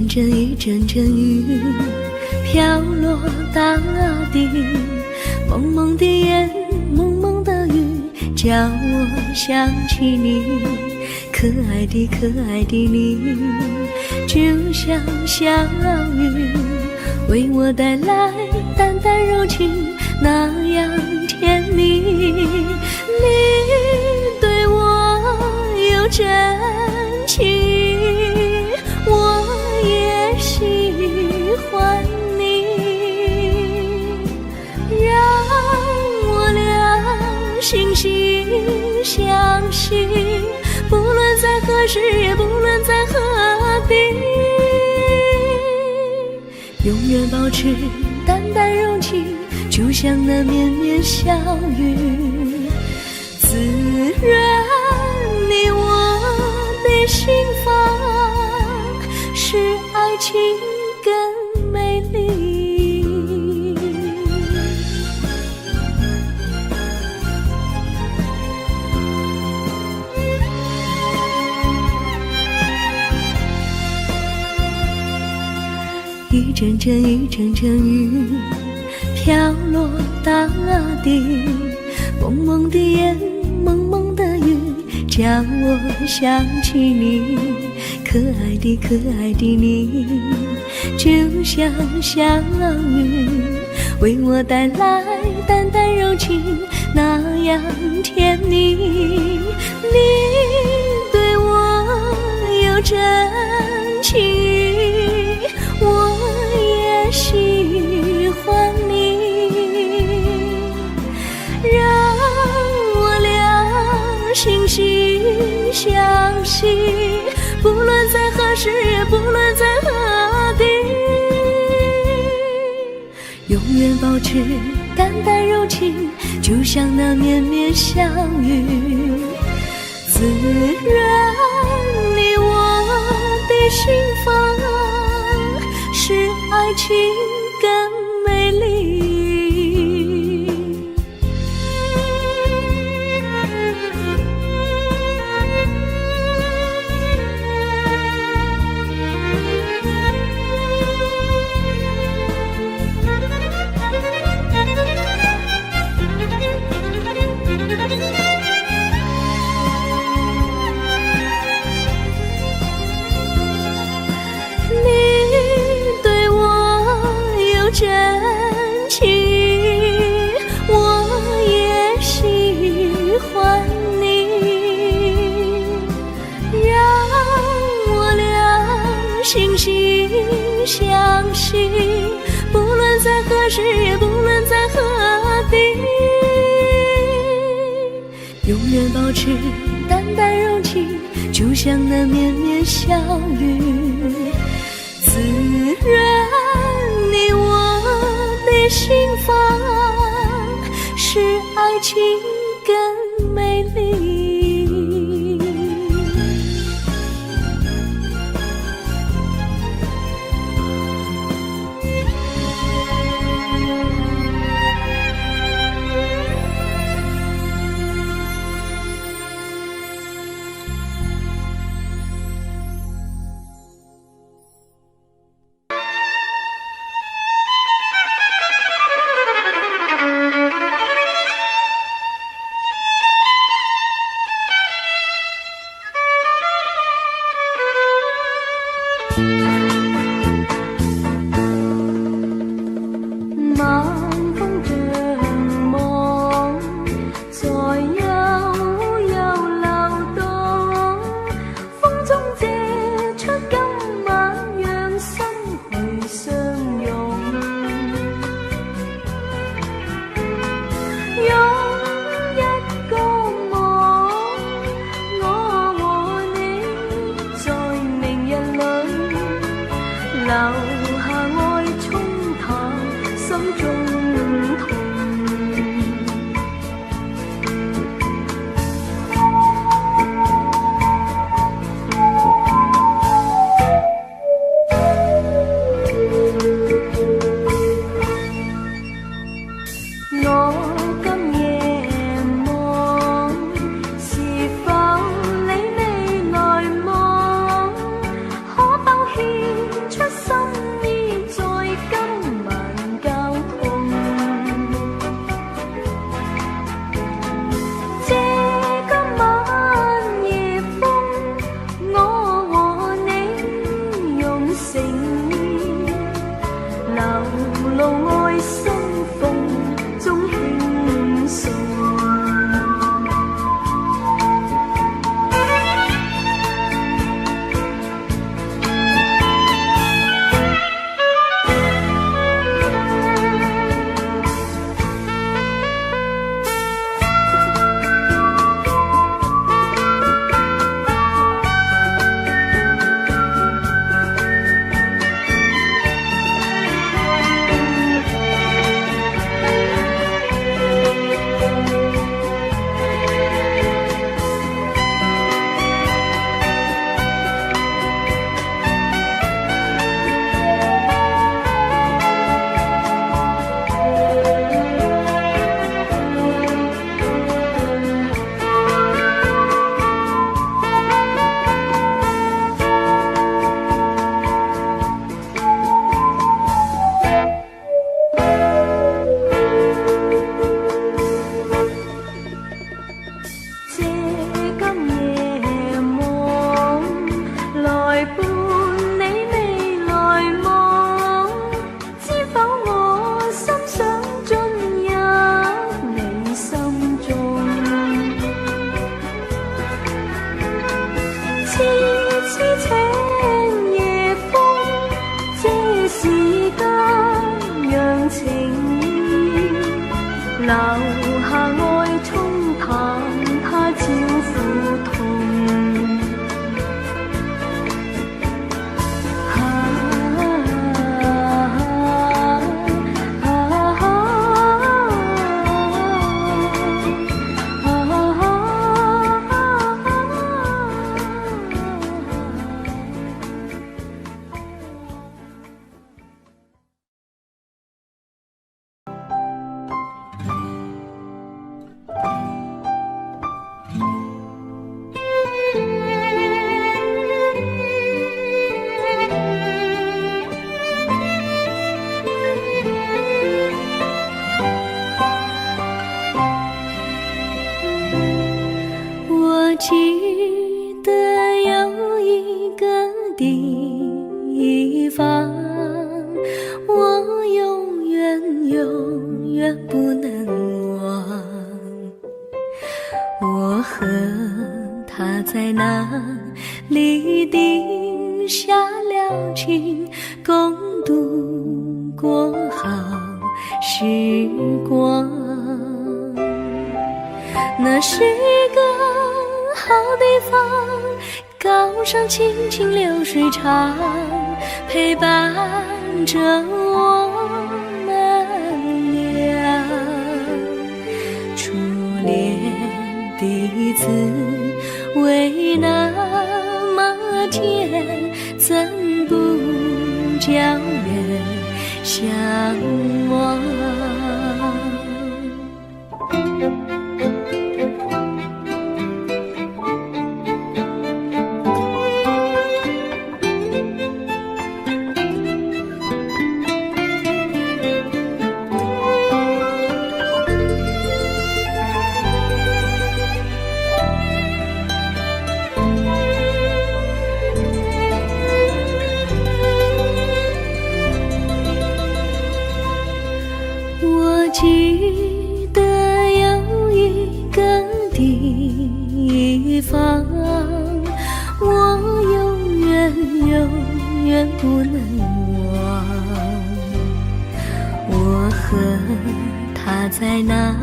阵阵一阵阵雨飘落大地，蒙蒙的烟，蒙蒙的雨，叫我想起你。可爱的可爱的你，就像小雨，为我带来淡淡柔情，那样甜蜜。你对我有真情，我也喜欢你，让我俩惺惺相惜，不论在何时，也不论在何地，永远保持淡淡柔情，就像那绵绵小雨，滋润你我的心房，使爱情更美丽。一阵阵一阵阵雨飘落大地，蒙蒙的烟，蒙蒙的雨，叫我想起你。可爱的可爱的你，就像小雨，为我带来淡淡柔情，那样甜蜜。你对我有真情，我也喜欢你，让我俩惺惺相惜，不论在何时，也不论在何地，永远保持淡淡柔情，就像那绵绵小雨，滋润你我的心房，使爱情更美丽。真情，我也喜欢你，让我俩惺惺相惜，不论在何时，也不论在何地，永远保持淡淡柔情，就像那绵绵小雨，滋润你我的心房，使爱情更美丽。出远不能忘。我和他在哪里定下了情，共度过好时光。那是个好地方，高山青青流水长，陪伴着我们俩。初恋的滋味那么甜，怎不叫人向往？我记得有一个地方，我永远不能忘。我和他在那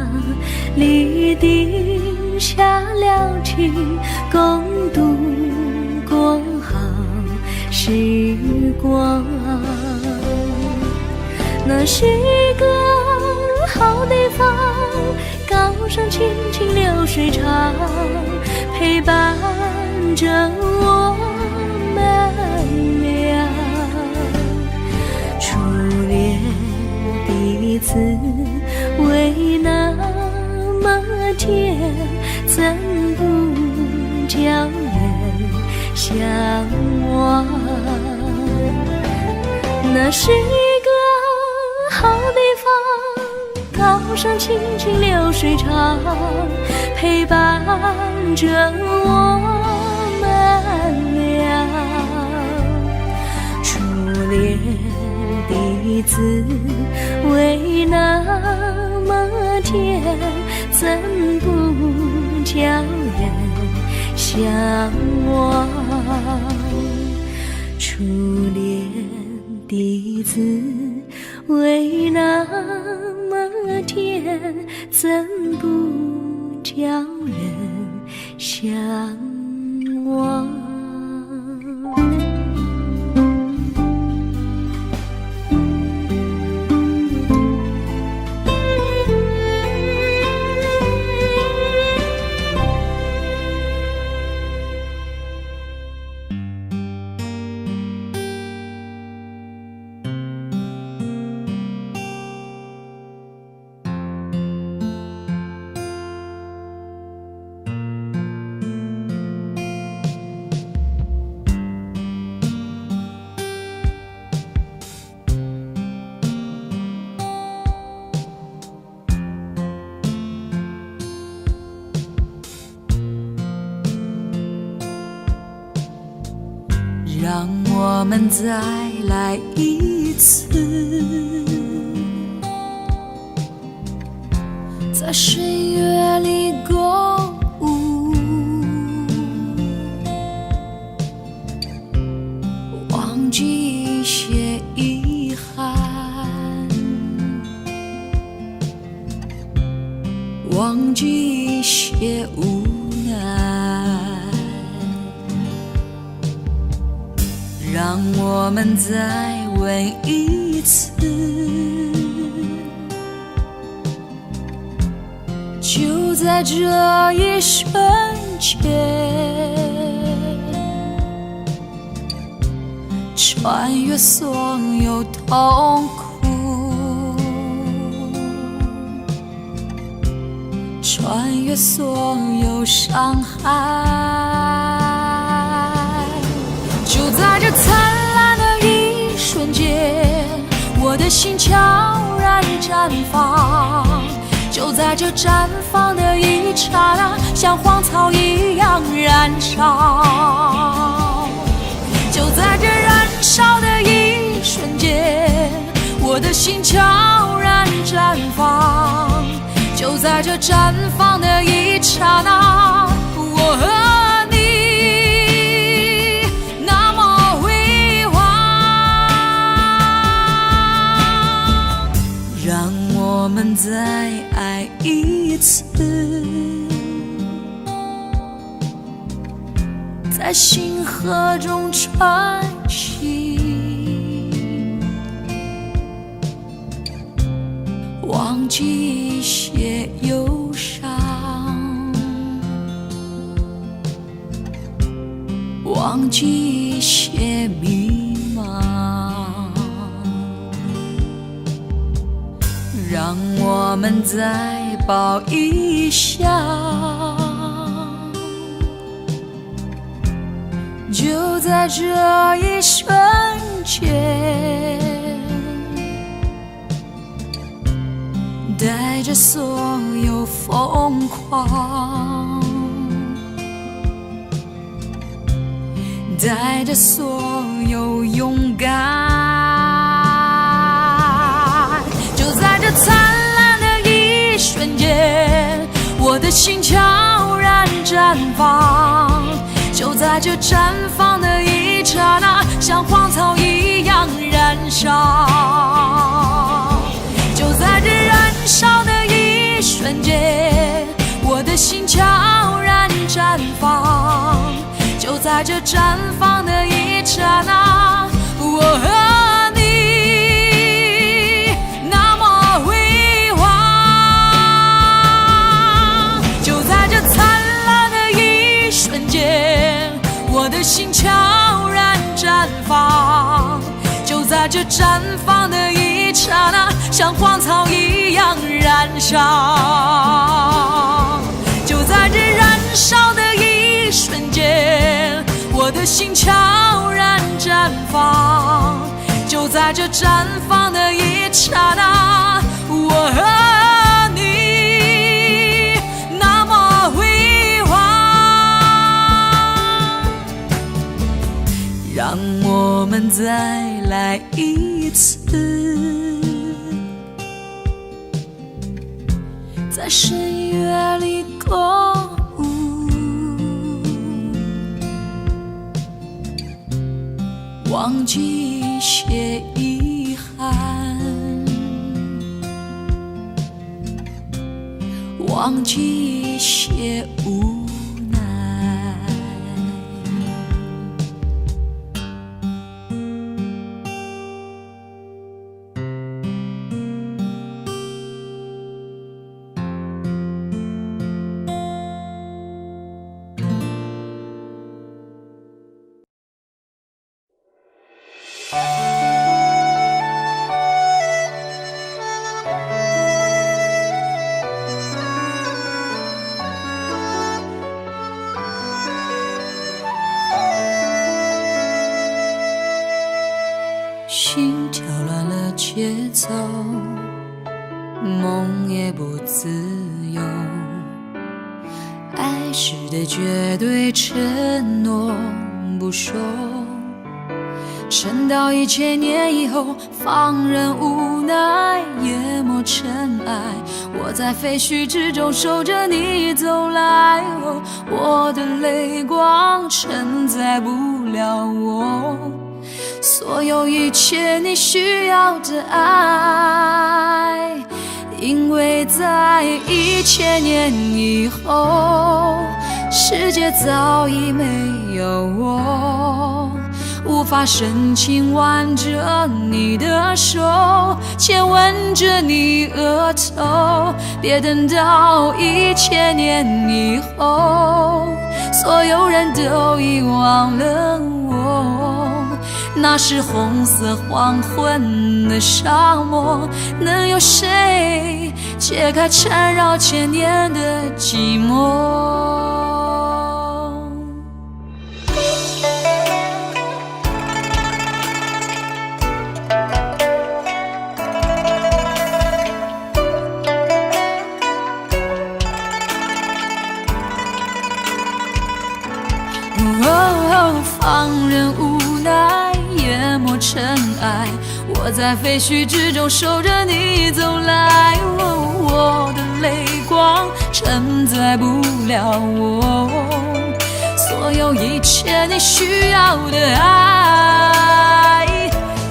里定下了情，共度过好时光。那是个好地方，高山青青流水长，陪伴着我们俩。初恋的滋味那么甜，怎不叫人向往？那是一个好地方，高山青青流水长，陪伴着我们俩。初恋的滋味那么甜，怎不叫人向往？初恋的滋味那么甜，怎不叫人向往？让我们再来一次，在深夜里共舞，忘记一些遗憾，忘记一些无奈。让我们再问一次，就在这一瞬间，穿越所有痛苦，穿越所有伤害。就在这灿烂的一瞬间，我的心悄然绽放。就在这绽放的一刹那，像荒草一样燃烧。就在这燃烧的一瞬间，我的心悄然绽放。在这绽放的一刹那，我和你那么辉煌。让我们再爱一次，在星河中穿行，忘记一些忧伤，忘记一些迷茫，让我们再抱一下，就在这一瞬间，带着所有疯狂，带着所有勇敢，就在这灿烂的一瞬间，我的心悄然绽放，就在这绽放的一刹那，像荒草一样燃烧。就在这燃烧的一瞬间，我的心悄然绽放。就在这绽放的一刹那，我和你那么辉煌。就在这灿烂的一瞬间，我的心悄然绽放。就在这绽放的一刹那，像荒草一样燃烧。就在这燃烧的一瞬间，我的心悄然绽放。就在这绽放的一刹那，我和你那么辉煌。让我们再来一次，在深夜里共舞，忘记一些遗憾，忘记一些无奈。心跳乱了节奏，梦也不自由。爱是得绝对承诺不说，撑到1000年以后，放任无奈淹没尘埃。我在废墟之中守着你走来，我的泪光承载不了我所有一切你需要的爱，因为在1000年以后，世界早已没有我，无法深情挽着你的手，亲吻着你额头。别等到1000年以后，所有人都遗忘了我。那是红色黄昏的沙漠，能有谁解开缠绕千年的寂寞？放任无奈淹没尘尘埃，我在废墟之中守着你走来。我的泪光承载不了我所有一切你需要的爱，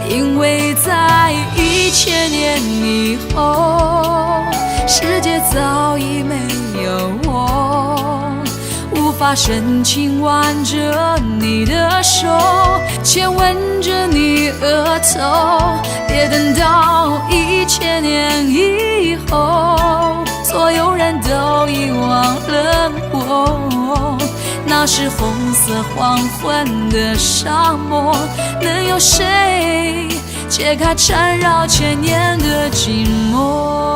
因为在1000年以后，世界早已没有我，无法深情挽着你的手，亲吻着你额头。别等到1000年以后，所有人都遗忘了我，那是红色黄昏的沙漠，能有谁解开缠绕千年的寂寞？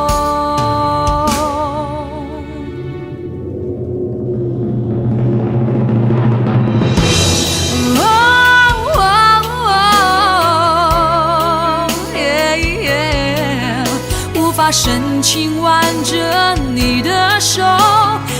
无法深情挽着你的手，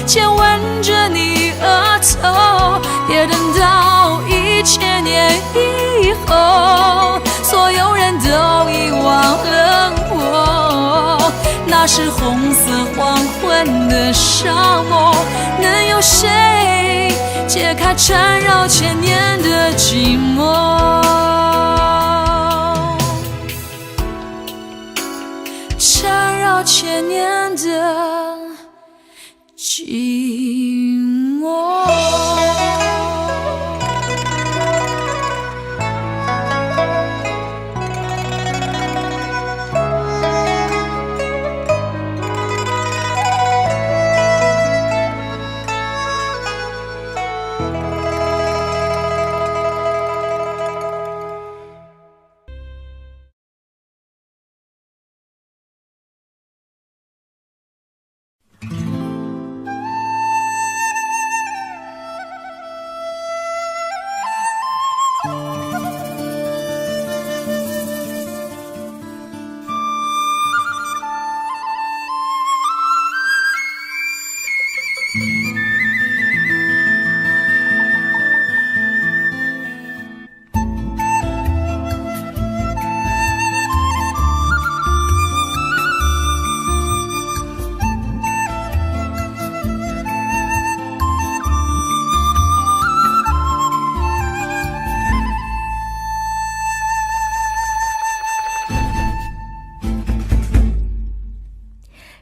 亲吻着你额头。别等到1000年以后，所有人都遗忘了我，那是红色黄昏的沙漠，能有谁解开缠绕千年的寂寞？缠绕千年的寂寞。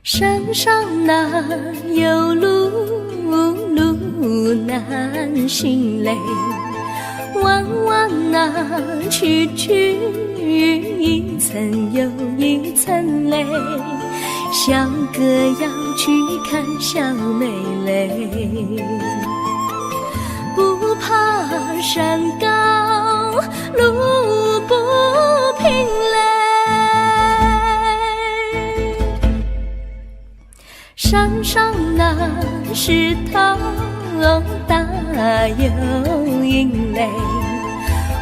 山上哪有路，路难行嘞，弯弯哪曲曲，一层又一层嘞，小哥要去看小妹嘞，不怕山高路不平嘞，山上那石头大又硬嘞，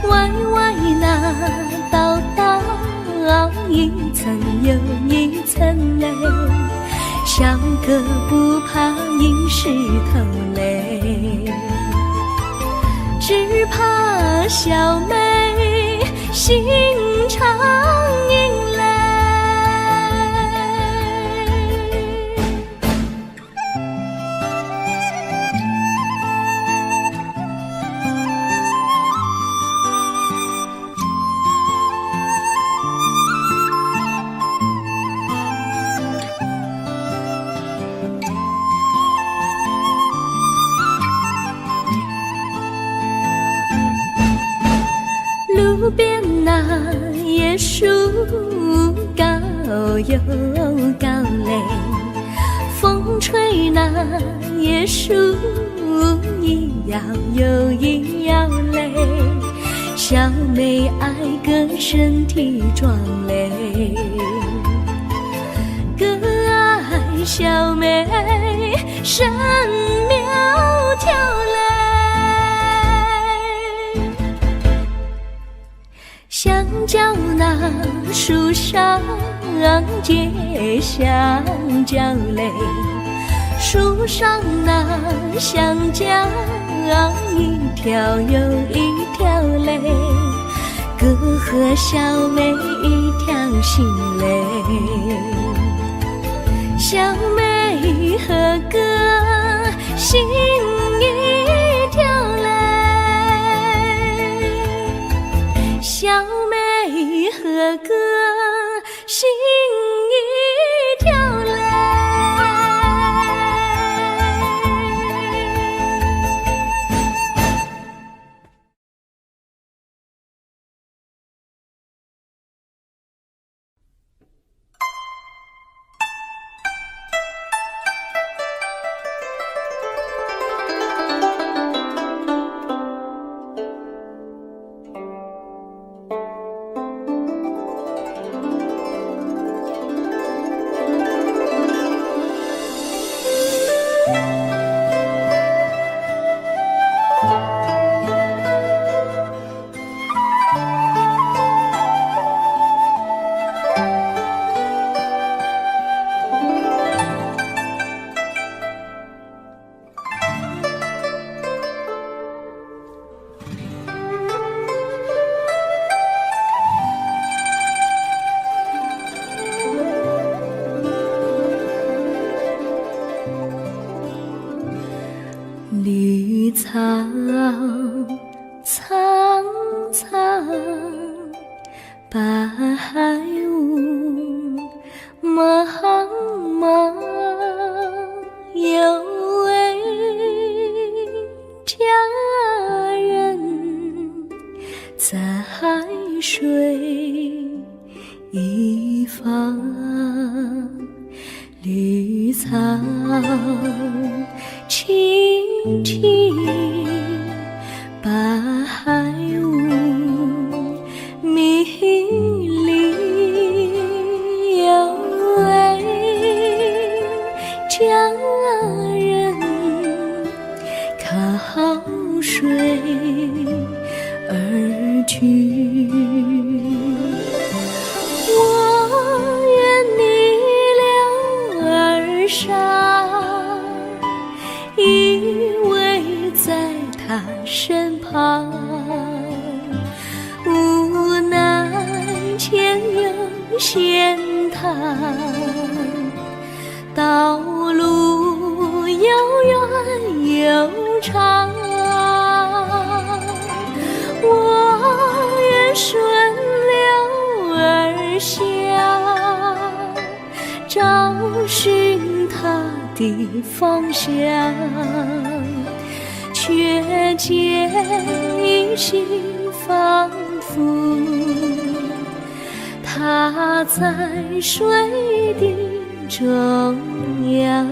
歪歪那道道一层又一层嘞，小哥不怕硬石头嘞，只怕小妹心肠硬嘞。路边那椰树高又高嘞，风吹那椰树一摇又一摇嘞，小妹爱个身体壮嘞，哥爱小妹身苗条嘞。香蕉那树上结香蕉嘞，树上那香蕉一条又一条嘞，哥和小妹一条心嘞，小妹和哥心一条嘞，小妹和哥心一条嘞。绿草苍苍，白雾茫茫，有位佳人在水一方，绿草青青，白雾迷离，有位佳人靠水而居。我愿你留儿上，依偎在他身旁，无奈前有险滩，道路又远又长，我愿顺流而下，找寻他的方向，却见一心仿佛他在水的中央。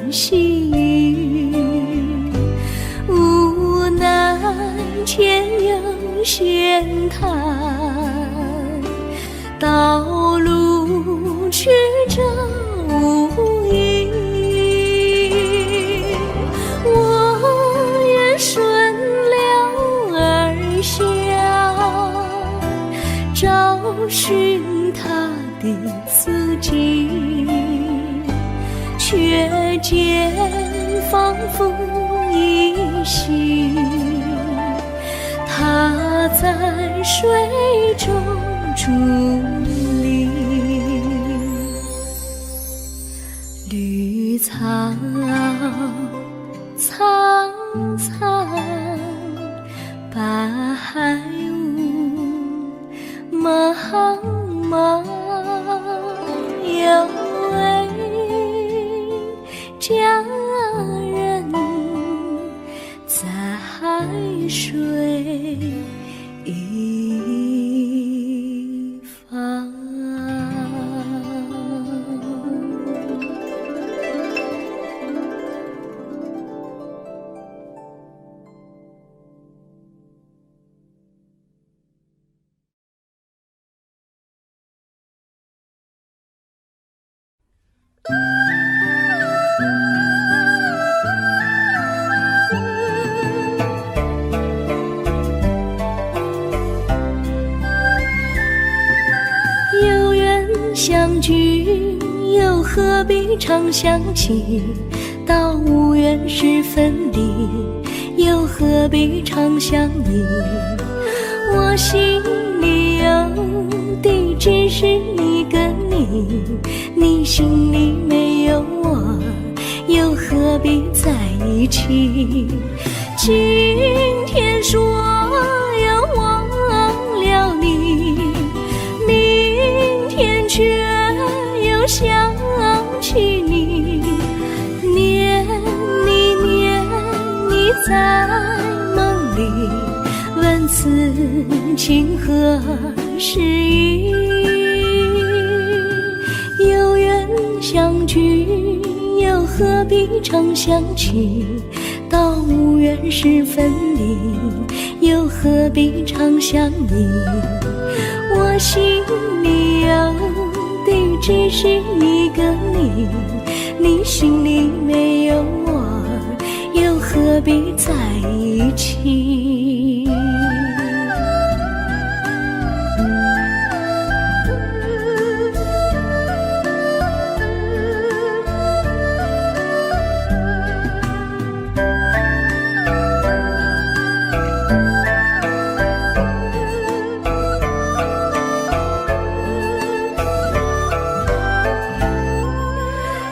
细雨，无奈前有险滩，道路曲折无依。我愿顺流而下，找寻他的足迹，却见仿佛依稀，他在水中伫立。绿草苍苍，白雾茫茫，有位佳人在水有缘相聚，又何必常想起？到无缘时分离，又何必常想你？我心里有的只是一个你，你心里没有我，又何必在一起？今天说要忘了你，明天却又想起你，念你在梦里，问此情何时已？有缘相聚，又何必常想起？到无缘时分离，又何必常想你？我心里有的只是一个你，你心里没有我，又何必在一起？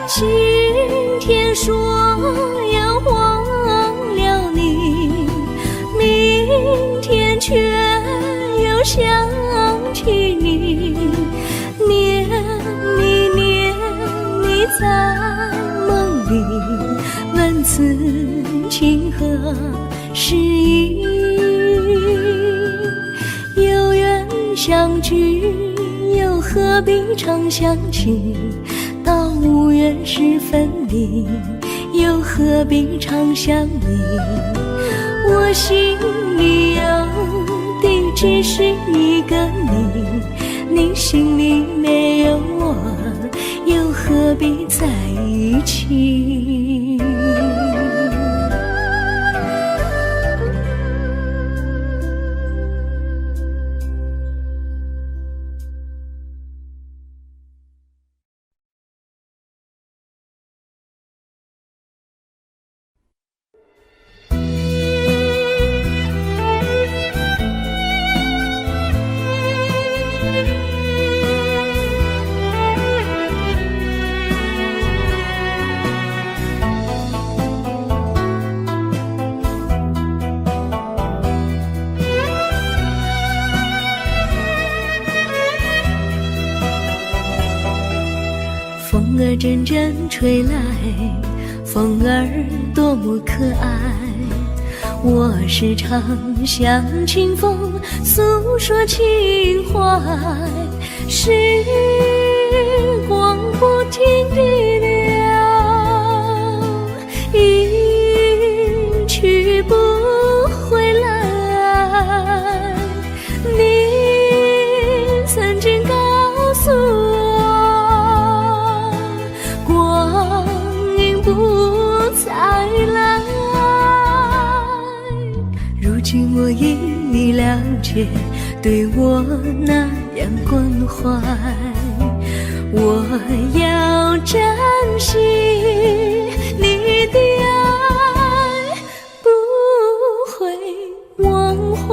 今天说要忘了你，明天却又想起你，念你在梦里，问此情何时已？有缘相聚，又何必常想起？到无缘时分离，又何必常想你？我心里有的只是一个你，你心里没有我，又何必在一起？风儿阵阵吹来，风儿多么可爱。我时常向清风诉说情怀，时光不停地流，一去不回来。你曾经告诉我，光阴不再来。如今我已了解，对我那样关怀，我要珍惜你的爱，不会忘怀。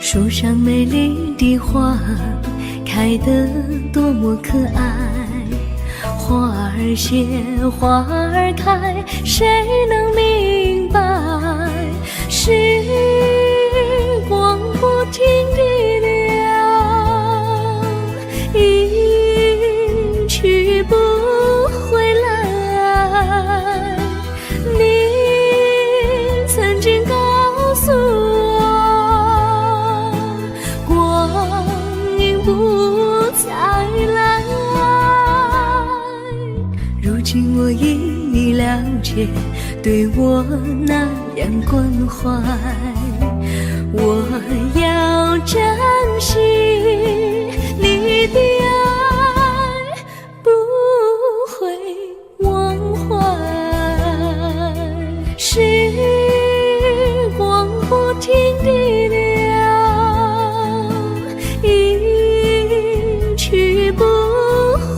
树上美丽的花开得多么可爱，花儿谢，花儿开，谁能明白？时光不停地流，一去不回来。你今我已了解，对我那样关怀，我要珍惜你的爱，不会忘怀。时光不停地流，一去不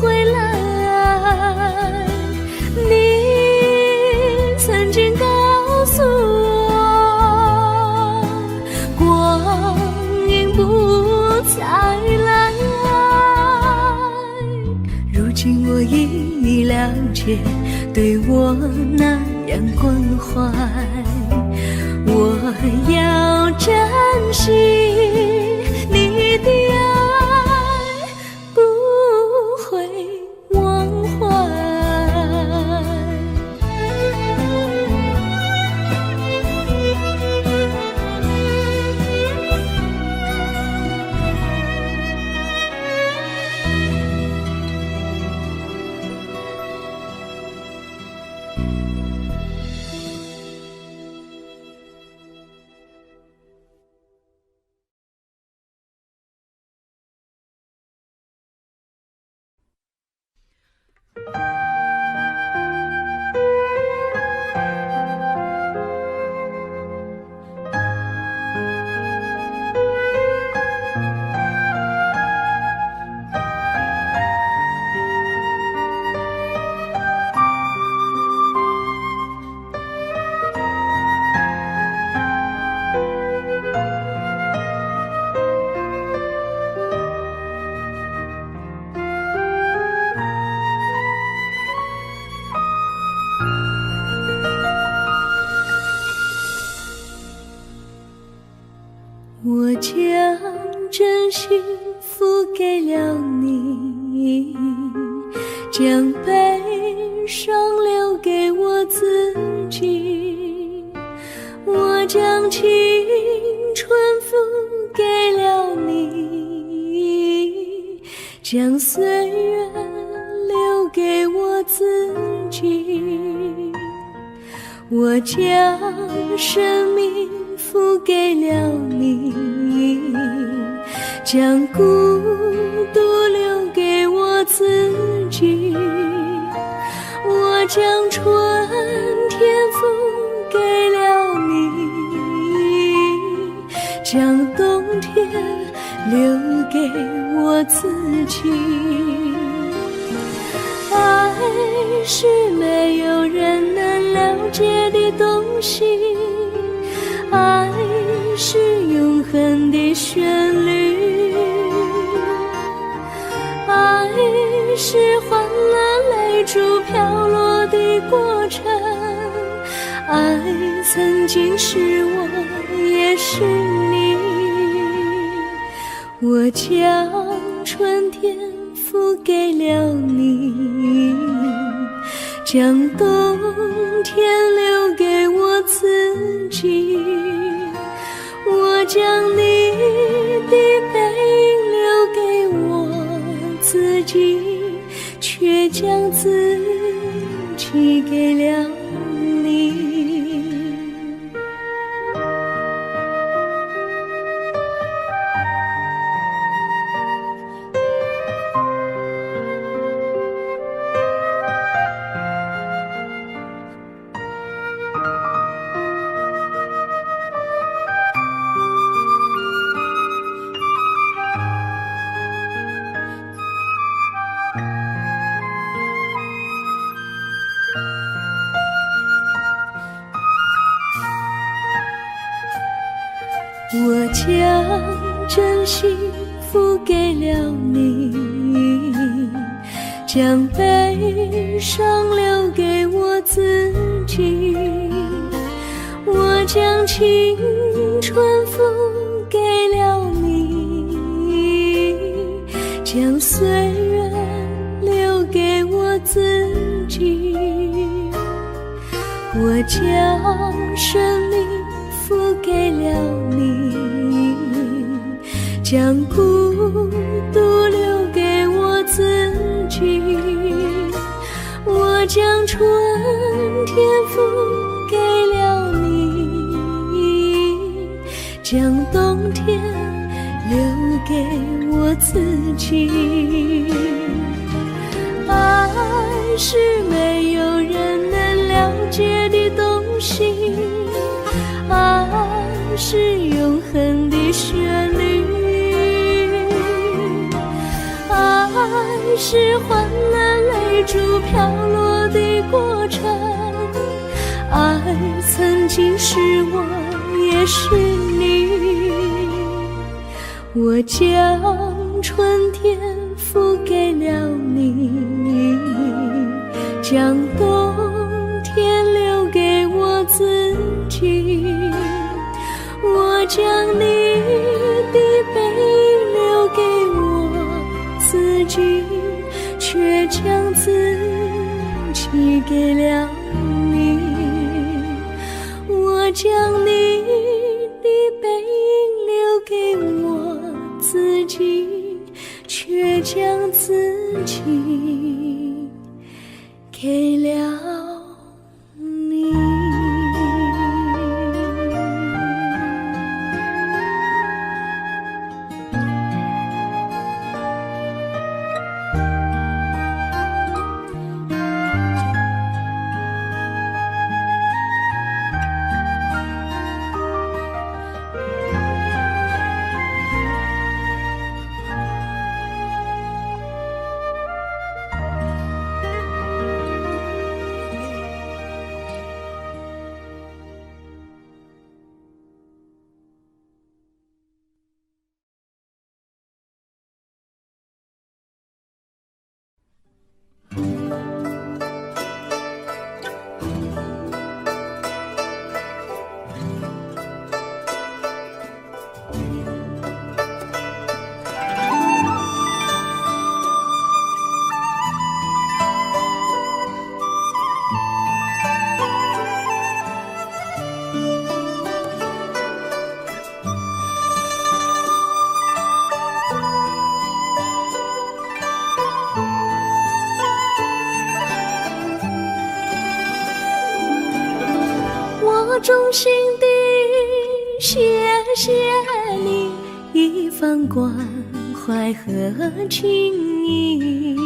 回来。你曾经告诉我，光阴不再来。如今我已了解，对我那样关怀，我要珍惜你的爱，不会忘怀。我将真心付给了你，将悲伤留给我自己。我将青春付给了你，将岁月留给我自己。我将生命付给了你，将孤独留给我自己。我将春天付给了你，将冬天留给我自己。爱是没有人能了解的东西，爱是永恒的旋律，爱是换了泪珠飘落的过程，爱曾经是我也是你。我将春天付给了你，将冬天留给我自己。我将你的背影留给我自己，却将自己给了你。我将真心付给了你，将悲伤留给我自己。我将青春付给了你，将岁月留给我自己。我将生命付给了你，将孤独留给我自己。我将春天付给了你，将冬天留给我自己。爱是没有人能了解的东西，爱是永恒的旋律，爱是换了泪珠飘落的过程，爱曾经是我也是你。我将春天付给了你，将冬天留给我自己。我将你的背影留给我自己，却将自己给了你。我将你的背影留给我自己，却将自己给了你。我衷心地谢谢你一番关怀和情谊，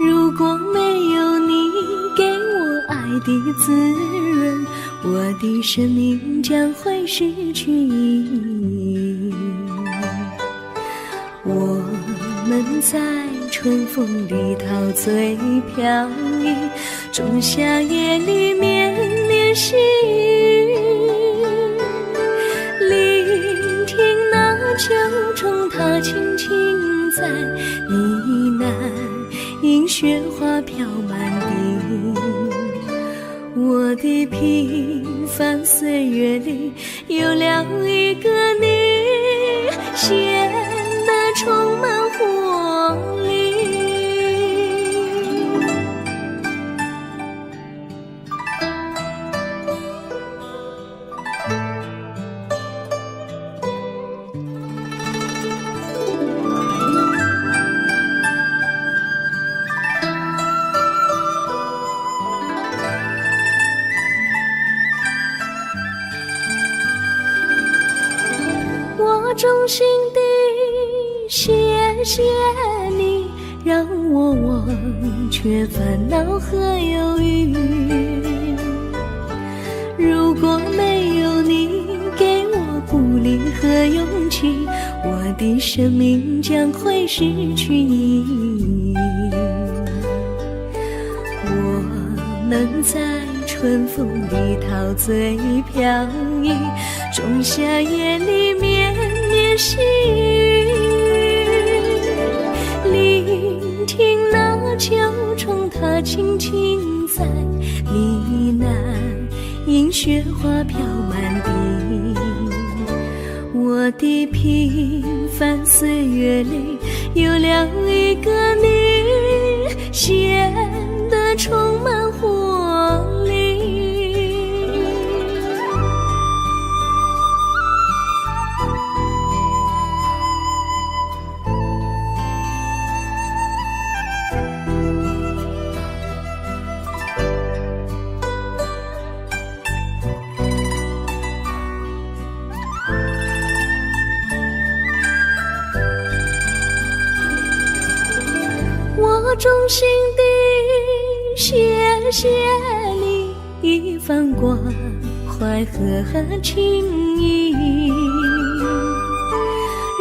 如果没有你给我爱的滋润，我的生命将会失去意义。我们在春风里陶醉飘逸，仲夏夜里绵绵细雨，聆听那秋虫它轻轻在呢喃，迎雪花飘满地。我的平凡岁月里有了一个你，显得充满活力。我衷心地谢谢你，让我忘却烦恼和忧郁。如果没有你给我鼓励和勇气，我的生命将会失去意义。我能在春风里陶醉飘逸，仲夏夜里绵绵细雨，聆听那秋虫它轻轻在呢喃，迎雪花飘满地。我的平凡岁月里有了一个你，显得充满活力。衷心地谢谢你一番关怀和情谊。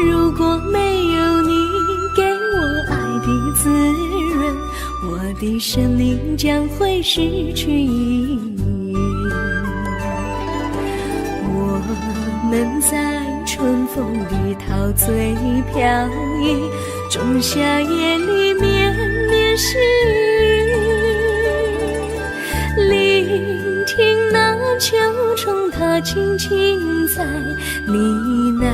如果没有你给我爱的滋润，我的生命将会失去意义。我们在春风里陶醉飘逸，仲夏夜里绵绵细雨，聆听那秋虫它轻轻在呢喃，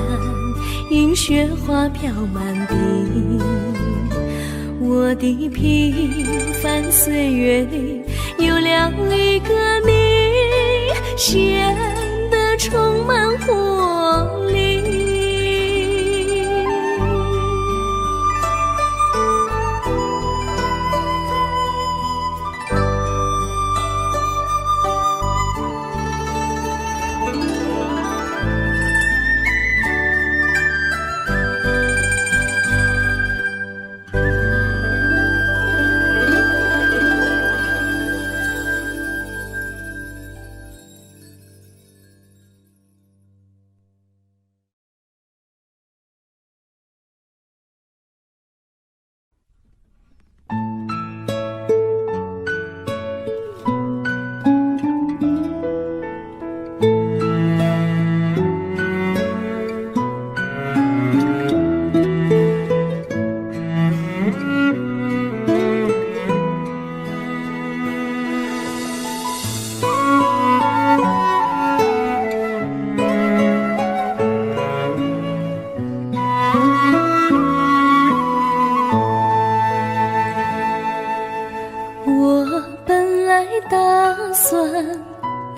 迎雪花飘满地。我的平凡岁月里有了一个你，显得充满活力。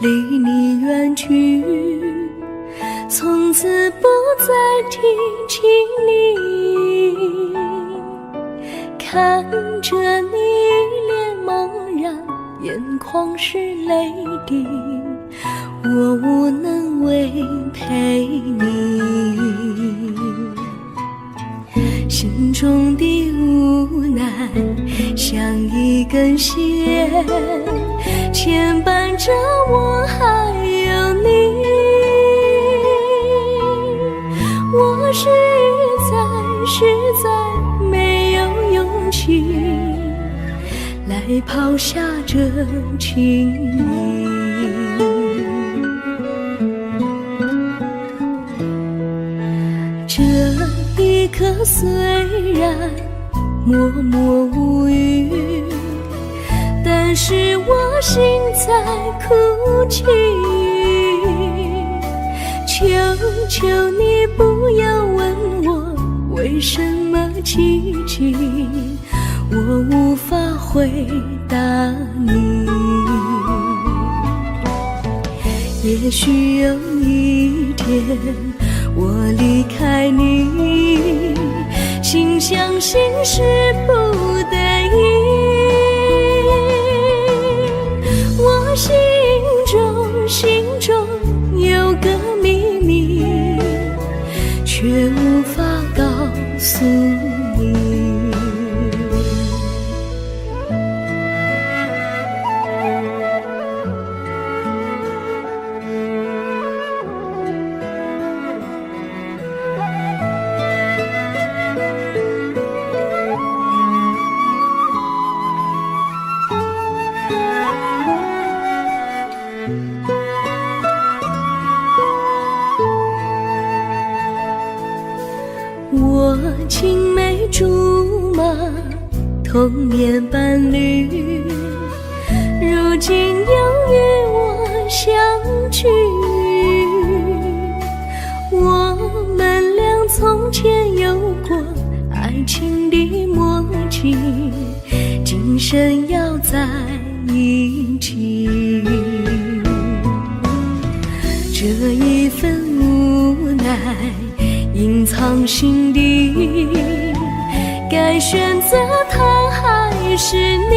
离你远去，从此不再提起你。看着你脸茫然，眼眶是泪滴，我无能为陪你。心中的无奈像一根线，牵绊着我还有你。我实在没有勇气来抛下这情谊。这一刻虽然默默无语，但是我心在哭泣。求求你不要问我为什么寂静，我无法回答你。也许有一天我离开你，心相信是不得已。我心中有个秘密，却无法告诉你。我青梅竹马，童年伴侣，如今又与我相聚。我们俩从前有过爱情的默契，今生要在一起。这一份无奈隐藏心底，该选择他还是你？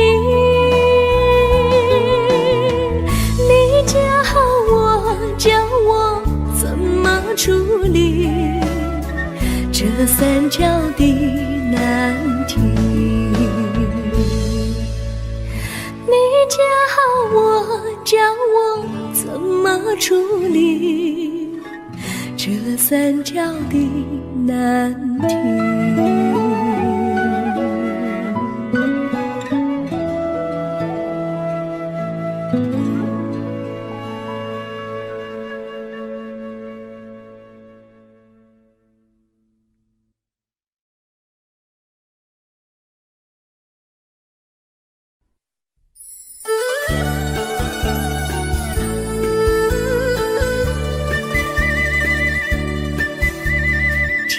你教我怎么处理这三角的难题。处理这三角的难题。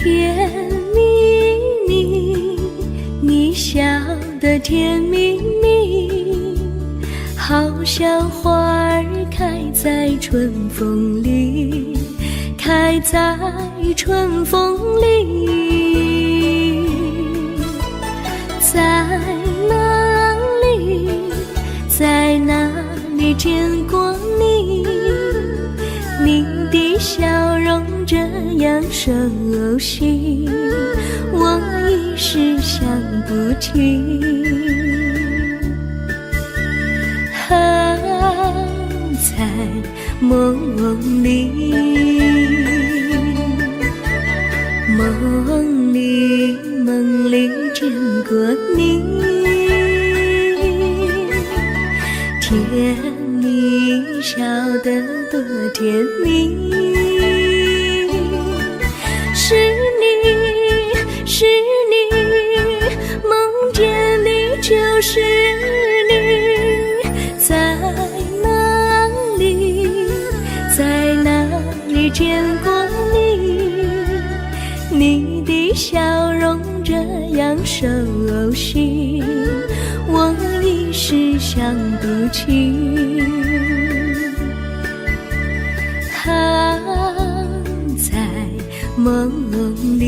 甜蜜蜜，你笑得甜蜜蜜，好像花儿开在春风里，开在春风里。在哪里，在哪里见过你？你的笑容这样熟悉，我一时想不起。在梦里，梦里见过你，甜蜜笑得多甜蜜。是你，是你，梦见你就是你。在哪里，在哪里见过你？你的笑容这样熟悉，我一时想不起。在梦里。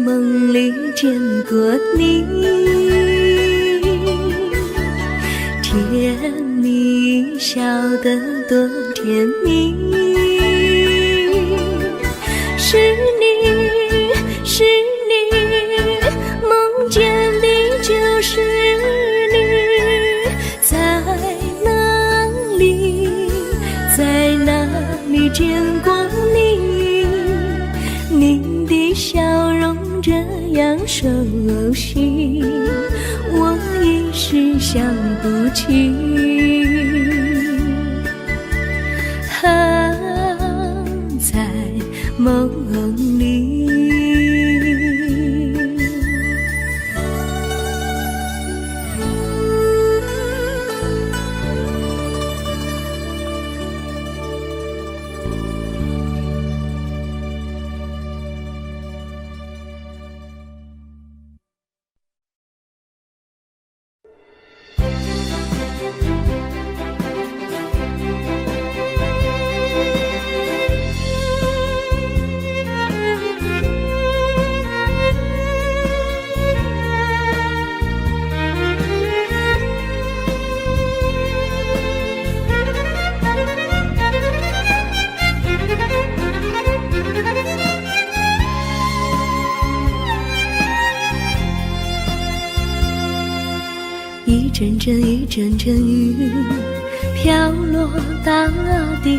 梦里见过你，甜蜜笑得多甜蜜。是你，是你，梦见的就是你。在哪里，在哪里见过你？你的笑容这样熟悉，我一时想不起。在梦里。一阵阵一阵阵雨飘落大地，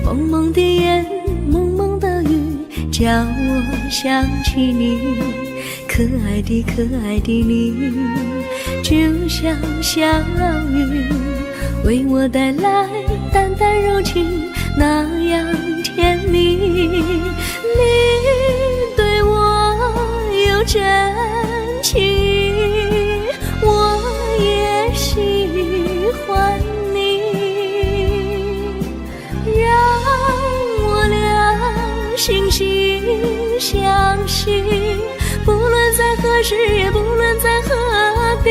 蒙蒙的烟，蒙蒙的雨，叫我想起你，可爱的可爱的你，就像小雨，为我带来淡淡柔情，那样甜蜜。你对我有真情，我也相惜，不论在何时，也不论在何地，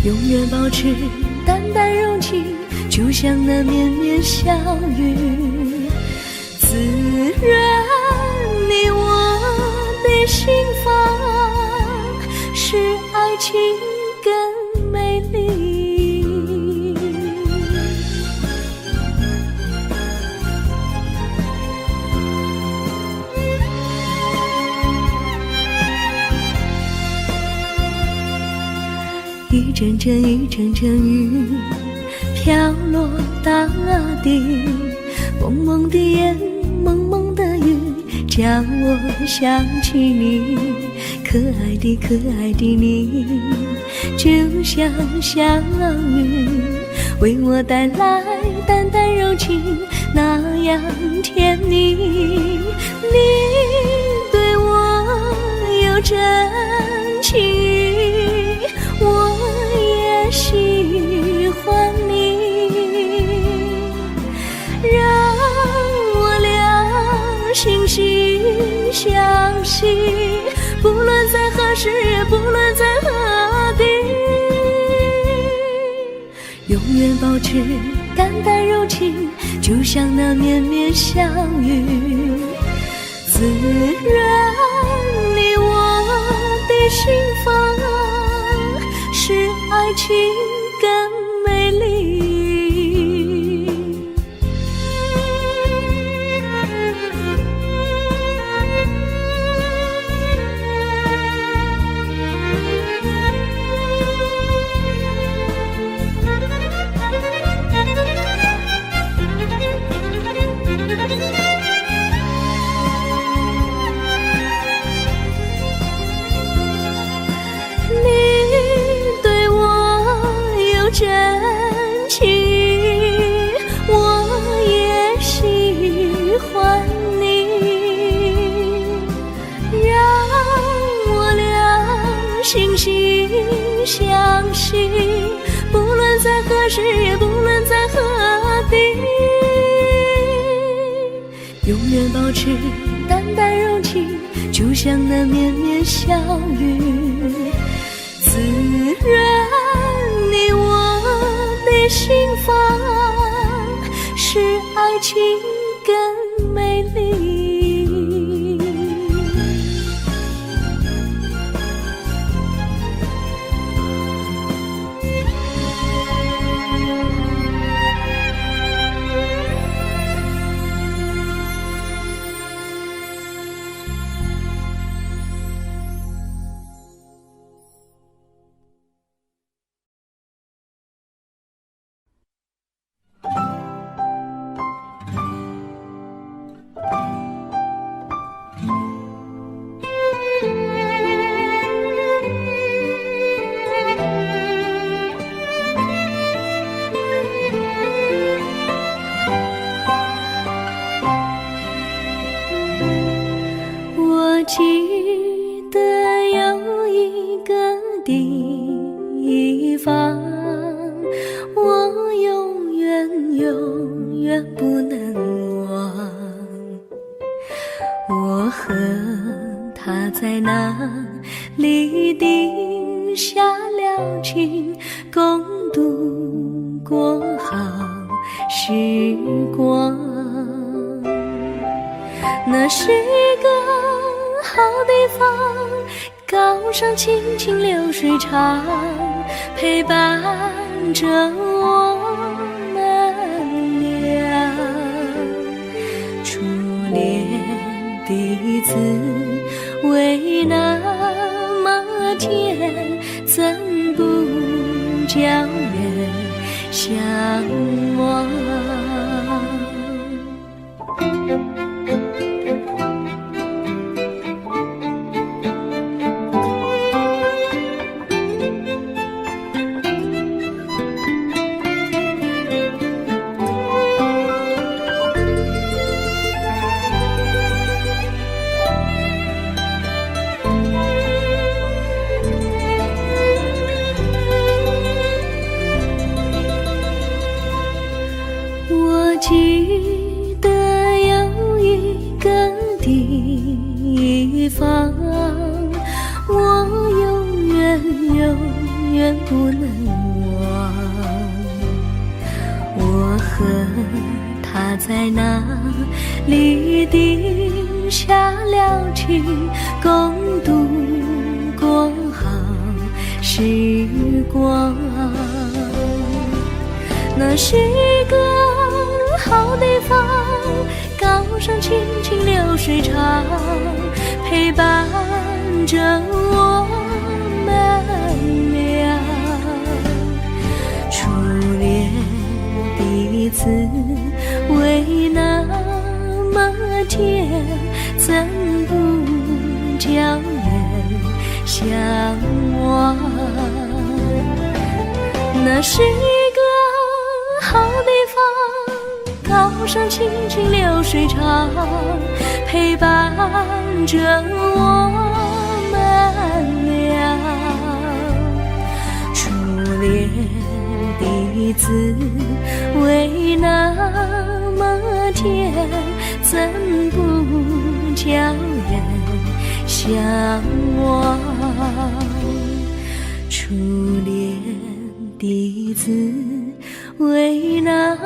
永远保持淡淡柔情，就像那绵绵小雨，滋润你我的心房，使爱情更美丽。一阵阵一阵阵雨飘落大地，蒙蒙的烟，蒙蒙的云，叫我想起你，可爱的可爱的你，就像小雨，为我带来淡淡柔情，那样甜蜜。你对我有真情，我也喜欢你，让我俩惺惺相惜，不论在何时，也不论在何地，永远保持淡淡柔情，就像那绵绵小雨，滋润你我的心房，使爱情更美丽。真情，我也喜欢你，让我俩惺惺相惜，不论在何时，也不论在何地，永远保持淡淡柔情，就像那绵绵小雨，滋润你我的心房，使爱情更美丽。记得有一个地方，我永远不能忘。我和他在那里定下了情，共度过好时光。那是一个好地方，高山清清流水长，陪伴着我们俩。初恋的滋味那么甜，怎不叫人向往？远不能忘。我和他在那里定下了情，共度过好时光。那是一个好地方，高山青青流水长，陪伴着我们俩。初恋第一次为那么甜，怎不叫人向往？那是一个好地方，高山青青流水长，陪伴着我们俩。初恋第一次为那么甜，怎不叫人向往？初恋第一次为那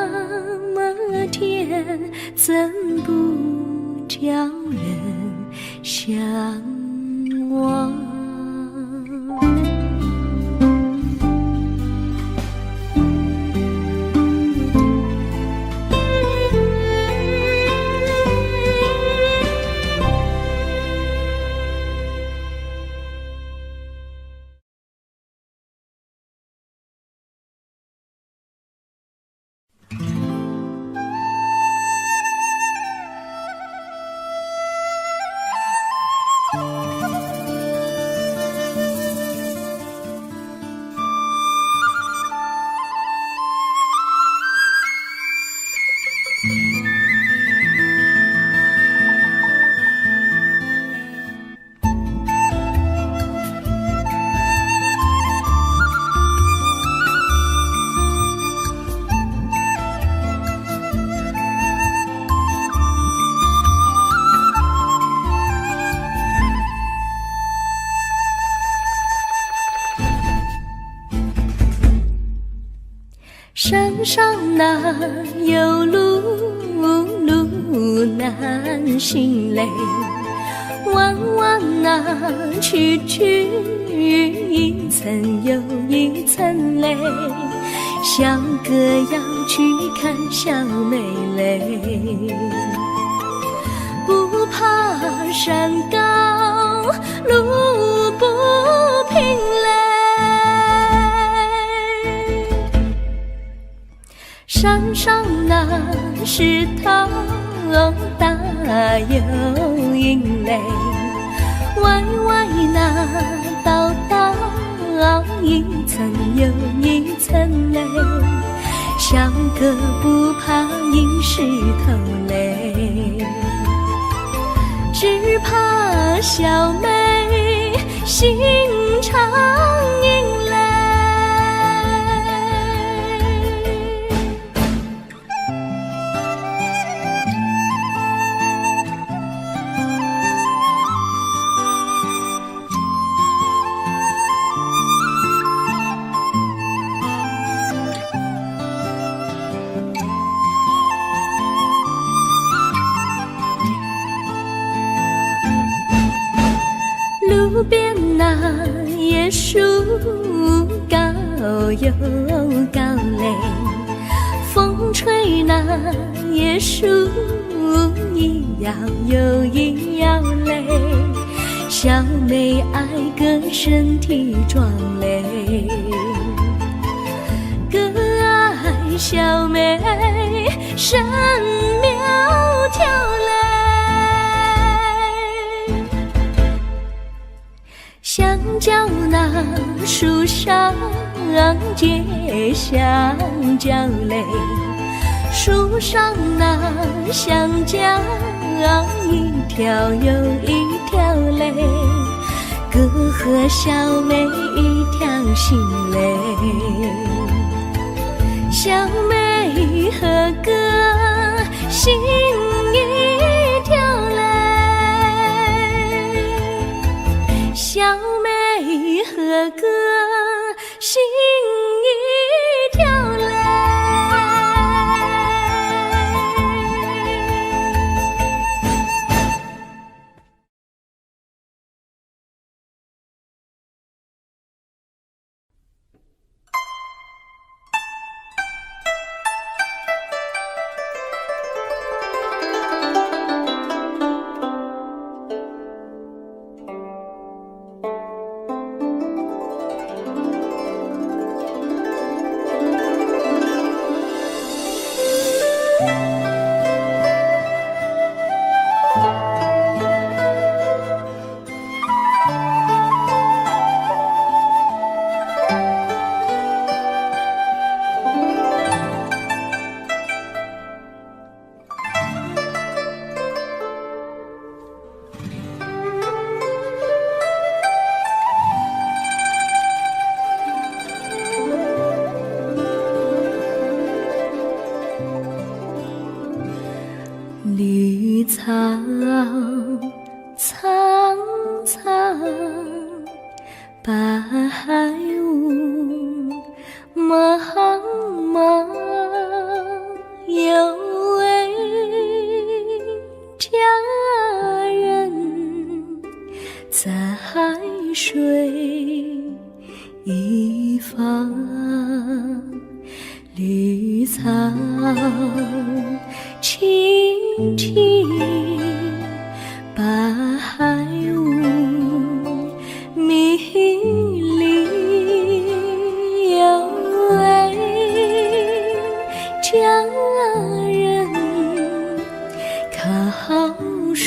么甜，怎不叫人向往？山上哪有路，路难行嘞，弯弯哪曲曲，一层又一层嘞，小哥要去看小妹嘞，不怕山高路不平嘞，山上那石头大又硬嘞，歪歪那道道一层又一层嘞，小哥不怕硬石头嘞，只怕小妹心肠硬嘞。路边那椰树高又高嘞，风吹那椰树一摇又一摇嘞，小妹爱个身体壮嘞，哥爱小妹身苗条嘞。香蕉那树上结香蕉嘞，树上那香蕉一条又一条嘞，哥和小妹一条心嘞，小妹和哥心一条嘞，小妹和哥心苍苍，白雾茫茫，有位佳人在水一方，绿草青青，白雾迷离，有位佳人靠水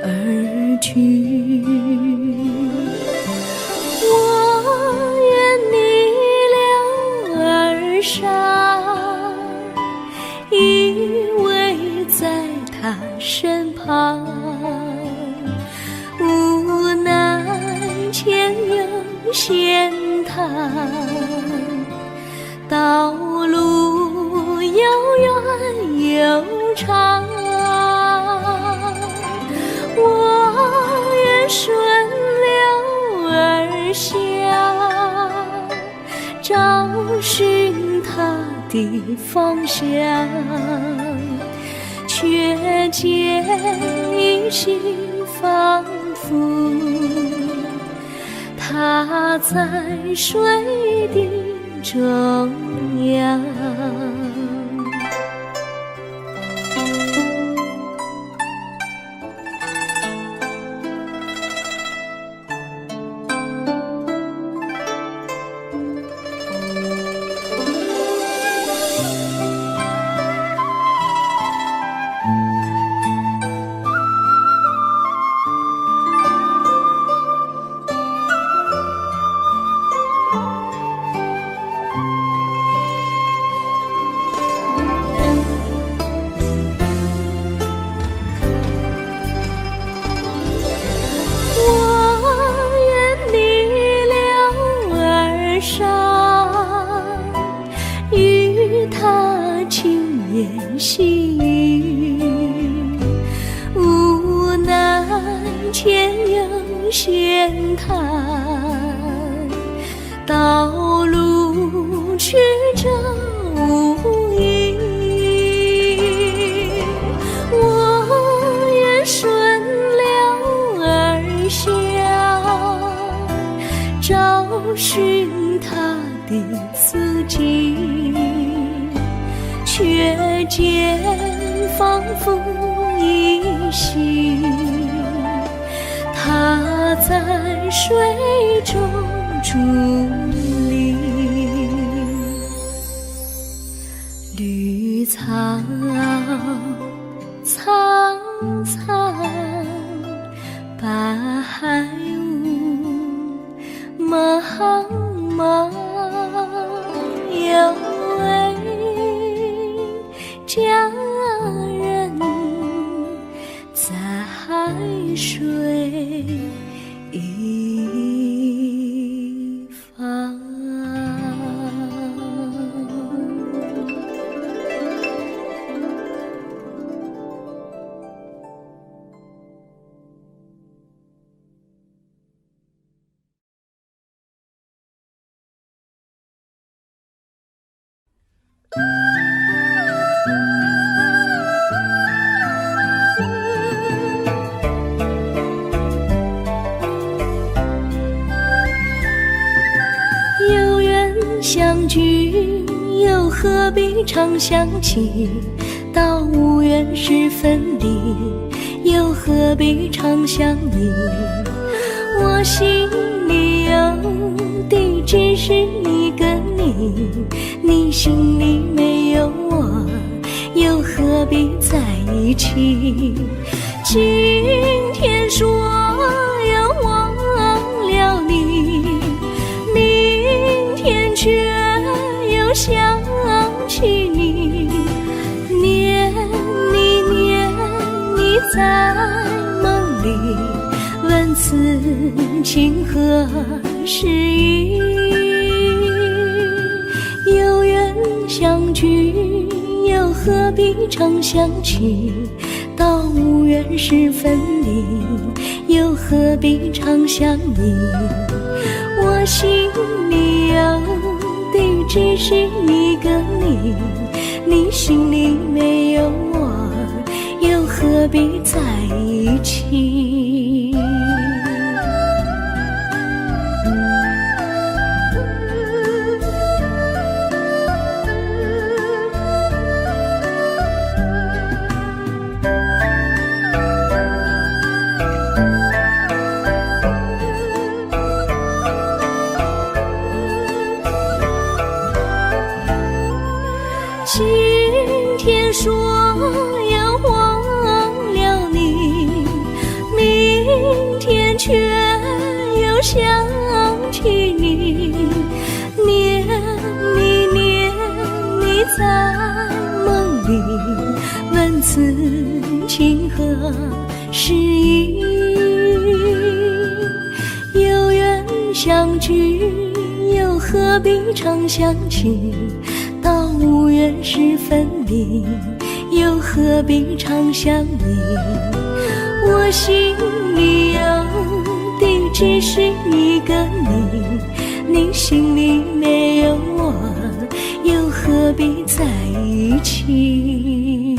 而居。我愿你留儿伤，依偎在他身旁，无奈前有险滩，道路又远又长，我愿顺流而下，找寻他的方向，却见一心仿佛他在水的中央。与他轻言细语，无奈前有险滩，道路曲折无依，我愿顺流而下，找寻他的足迹，却见仿佛依稀，他在水中伫立。绿草苍苍，白雾茫茫，有位佳人在水一方。有缘相聚，又何必常想起？到无缘时分离，又何必常想你？我心里有的只是一个你，你心里没有我，又何必在一起？今天说要忘了你，明天却又想起你，念你在梦里，问此情何时已？有缘相聚，又何必常想起？到无缘时分离，又何必常想你？我心里有的只是一个你，你心里没有我，又何必在一起？今天说要忘了你，明天却又想起你，念你在梦里，问此情何时已？有缘相聚，又何必常想起？到无缘时分离，又何必常想你？我心里有的只是一个你，你心里没有我，又何必在一起？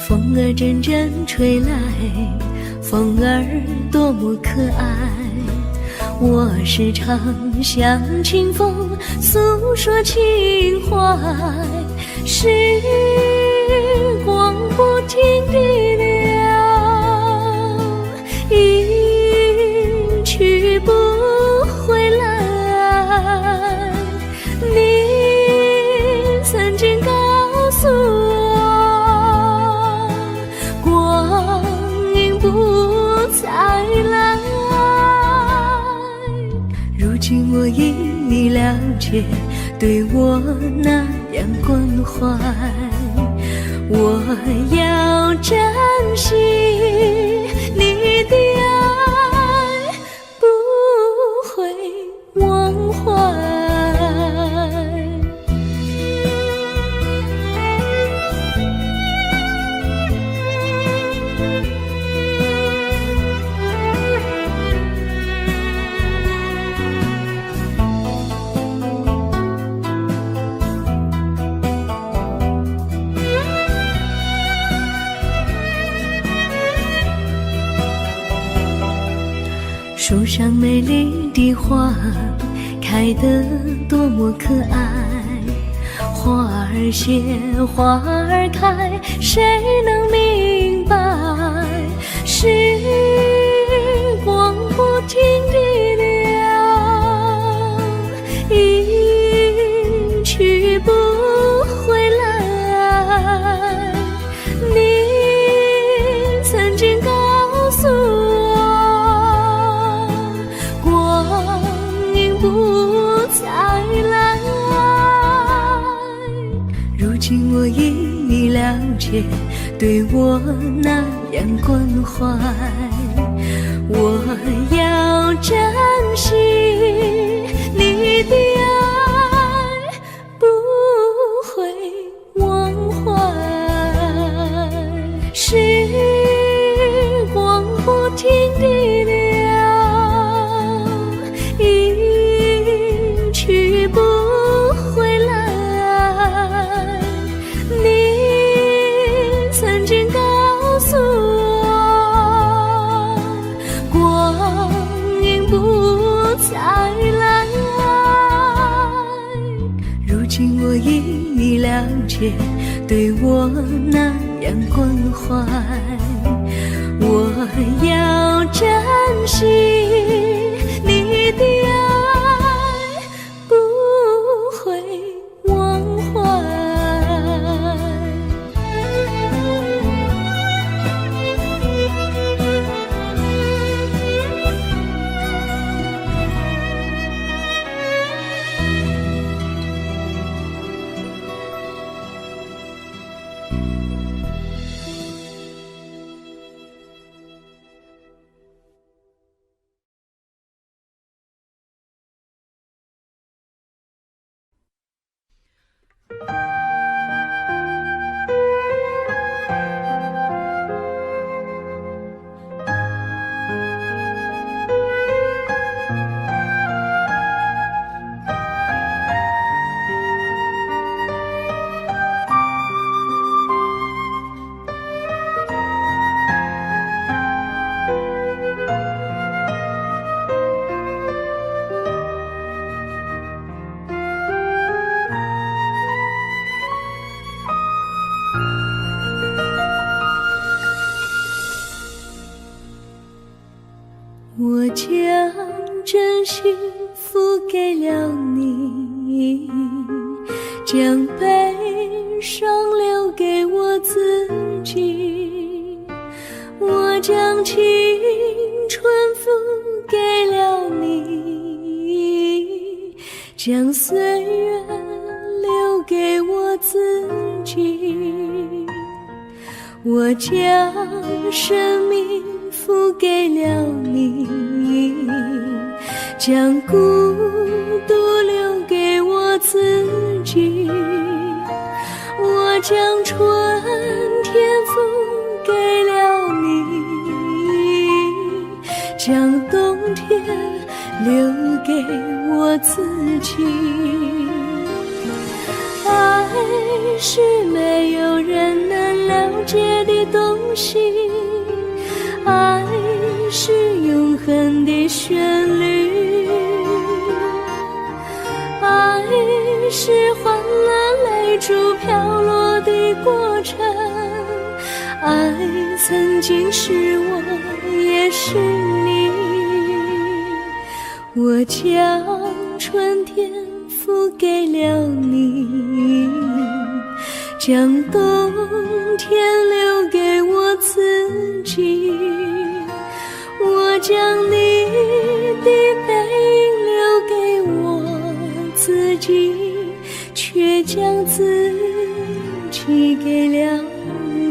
风儿阵阵吹来，风儿多么可爱。我时常向清风诉说情怀，时光不停地流，一去不回来。你曾经告诉我，光阴不再来。如今我已了解，对我那样关怀，我要珍惜你的爱，不会忘怀。树上美丽的花开得多么可爱，花儿谢，花儿开，谁能明白？时光不停地流，一去不回来。你曾经告诉我，光阴不再来。如今我已了解，对我那样关怀，我要珍惜你的爱，不会忘怀。时光不停地流，一去不回来。你曾经告诉我，光阴不再来。如今我已了解，对我那样关怀，我要珍惜你的爱，不会忘怀。我将真心付给了你，将悲伤留给我自己。我将青春付给了你，将岁月留给我自己。我将生命付给了你，将孤独留给我自己。我将春天付给了你，将冬天留给我自己。爱是没有人能了解的东西，爱是永恒的旋律，爱是换了泪珠飘落的过程，爱曾经是我也是你。我将春天付给了你，将冬天留给我自己。我将你的背影留给我自己，却将自己给了你。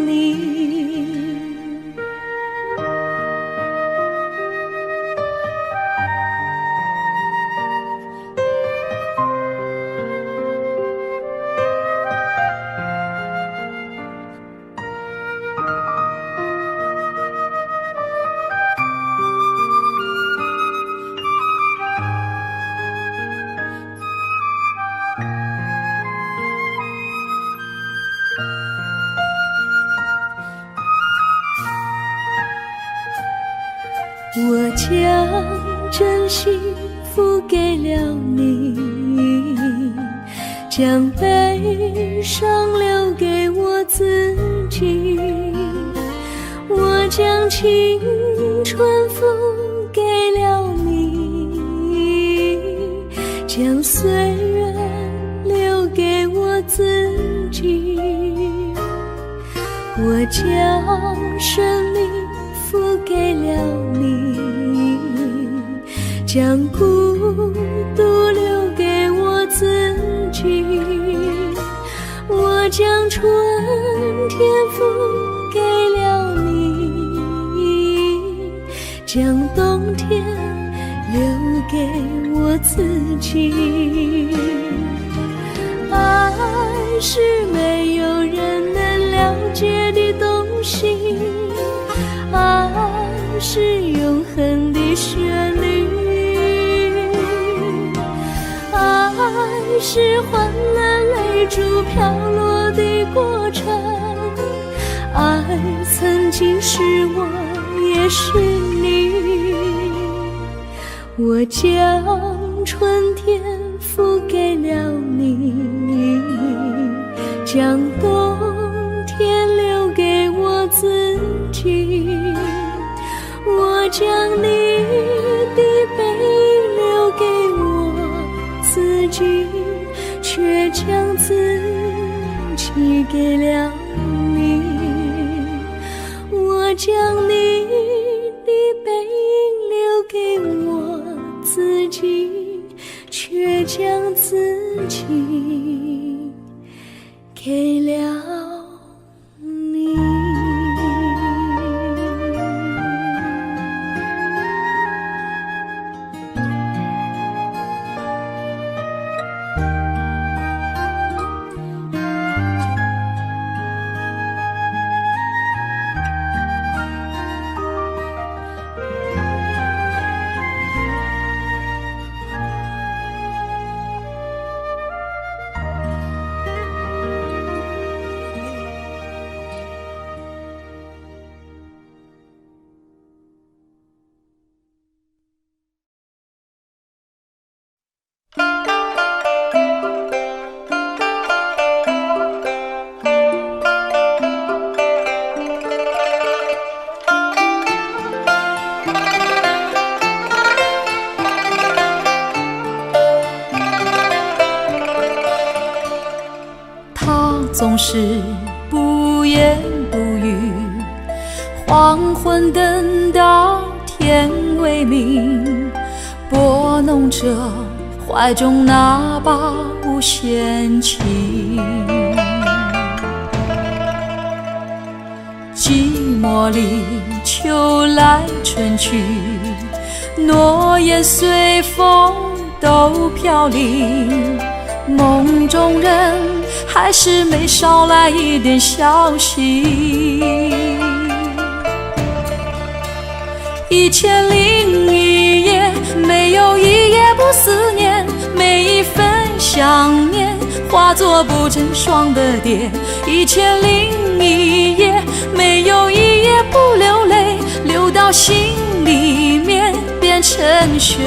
我将真心付给了你，将悲伤留给我自己。我将青春付给了你，将岁月留给我自己。我将生命付给了你，将孤独留给我自己。我将春天付给了你，将冬天留给我自己。爱是没有人能了解的东西，爱是永恒的旋律，爱是换了泪珠飘落的过程，爱曾经是我也是你。我将春天付给了你，将冬天留给我自己。将你的背留给我自己，却将自己给了你。我将你的背留给我自己，却将自己给了你。总是不言不语，黄昏等到天微明，拨弄着怀中那把无弦琴。寂寞里秋来春去，诺言随风都飘零，梦中人还是没捎来一点消息。1001夜，没有一夜不思念，每一份想念化作不成双的蝶。1001夜，没有一夜不流泪，流到心里面变成雪。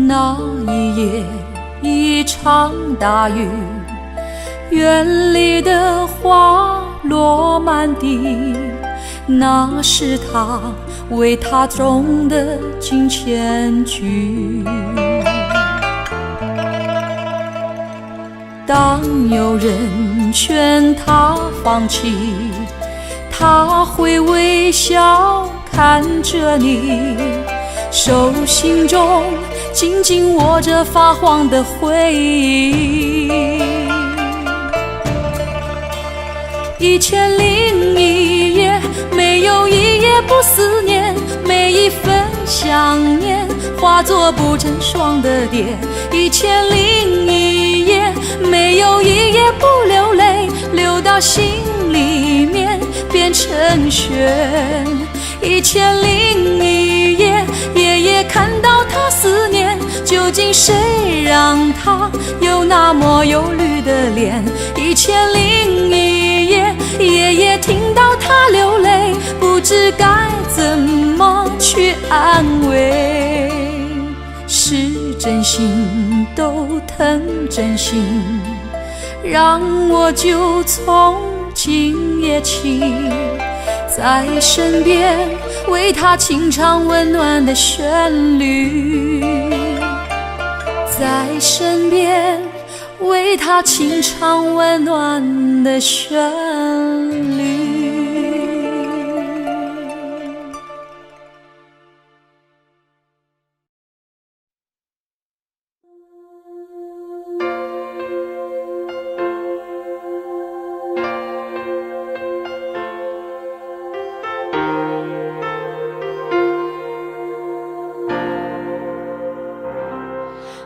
那一夜一场大雨，园里的花落满地，那是他为他种的金钱菊。当有人劝他放弃，他会微笑看着你，手心中紧紧握着发黄的回忆。1001夜，没有一夜不思念，每一份想念化作不成双的蝶。1001夜，没有一夜不流泪，流到心里面变成雪。1001夜，夜夜看到他思念，究竟谁让他有那么忧虑的脸？1001夜，夜夜听到他流泪，不知该怎么去安慰。是真心都疼真心，让我就从今夜起在身边，为他轻唱温暖的旋律，在身边为他轻唱温暖的旋律。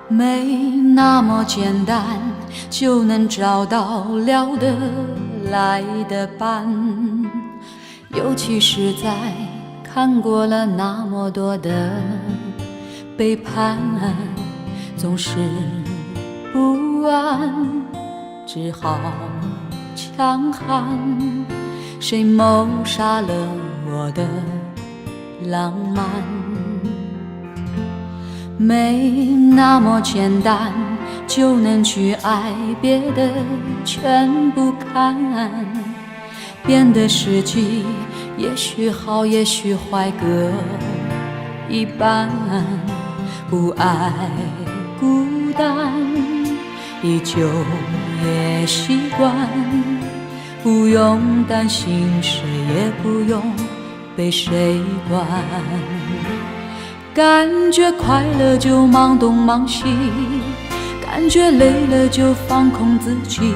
没那么简单就能找到聊得来的伴，尤其是在看过了那么多的背叛，总是不安，只好强悍谁谋杀了我的浪漫？没那么简单就能去爱，别的全不看。变的时机也许好也许坏各一半，不爱孤单依旧也习惯，不用担心谁也不用被谁管，感觉快乐就忙东忙西，感觉累了就放空自己，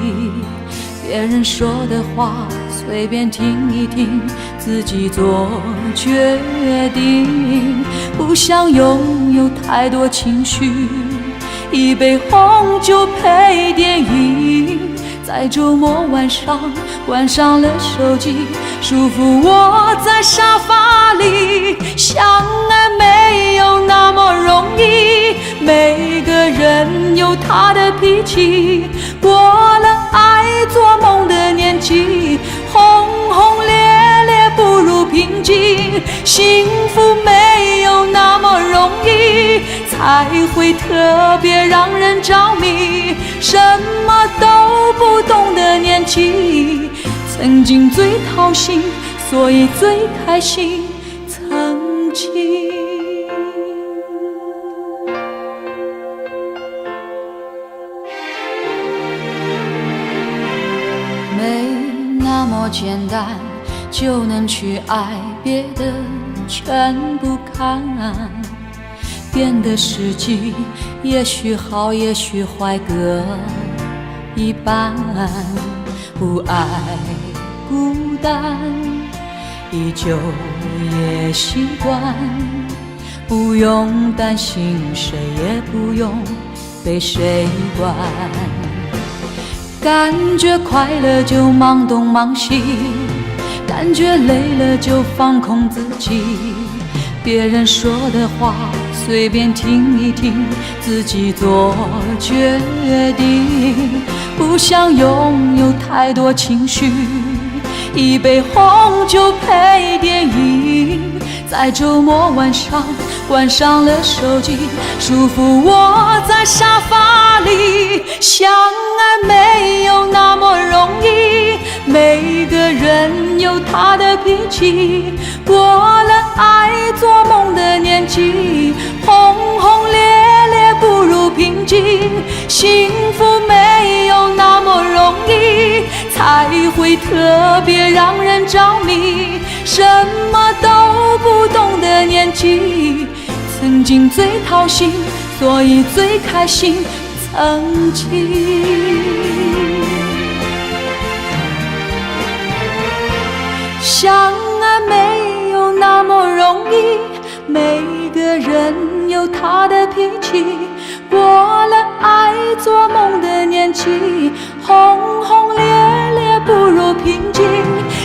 别人说的话随便听一听，自己做决定，不想拥有太多情绪，一杯红酒配电影，在周末晚上关上了手机，舒服窝在沙发里。相爱没有那么容易，每个人有他的脾气，过了爱做梦的年纪，轰轰烈烈不如平静，幸福没有那么容易，才会特别让人着迷。什么都不懂的年纪，曾经最掏心，所以最开心。曾经没那么简单就能去爱，别的全不看。变的时机也许好也许坏各一半，不爱孤单依旧也习惯，不用担心谁也不用被谁管，感觉快乐就忙东忙西，感觉累了就放空自己，别人说的话随便听一听，自己做决定，不想拥有太多情绪，一杯红酒配电影，在周末晚上关上了手机，舒服窝在沙发里。相爱没有那么容易，每个人有他的脾气，过了爱做梦的年纪，轰轰烈烈不如平静，幸福没有那么容易，才会特别让人着迷。什么都不懂的年纪，曾经最掏心，所以最开心。曾经相爱没有那么容易，每个人有他的脾气，过了爱做梦的年纪，轰轰烈烈不如平静，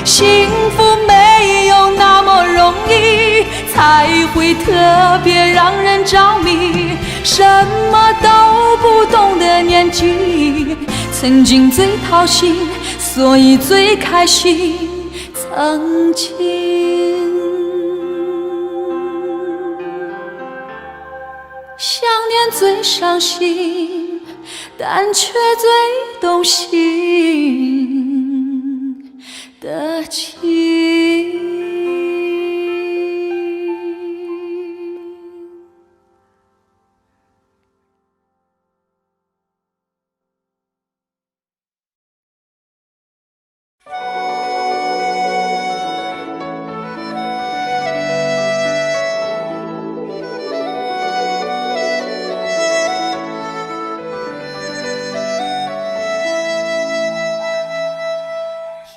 幸福没有那么容易，才会特别让人着迷。什么都不懂的年纪，曾经最掏心，所以最开心。曾经想念最伤心，但却最动心的情。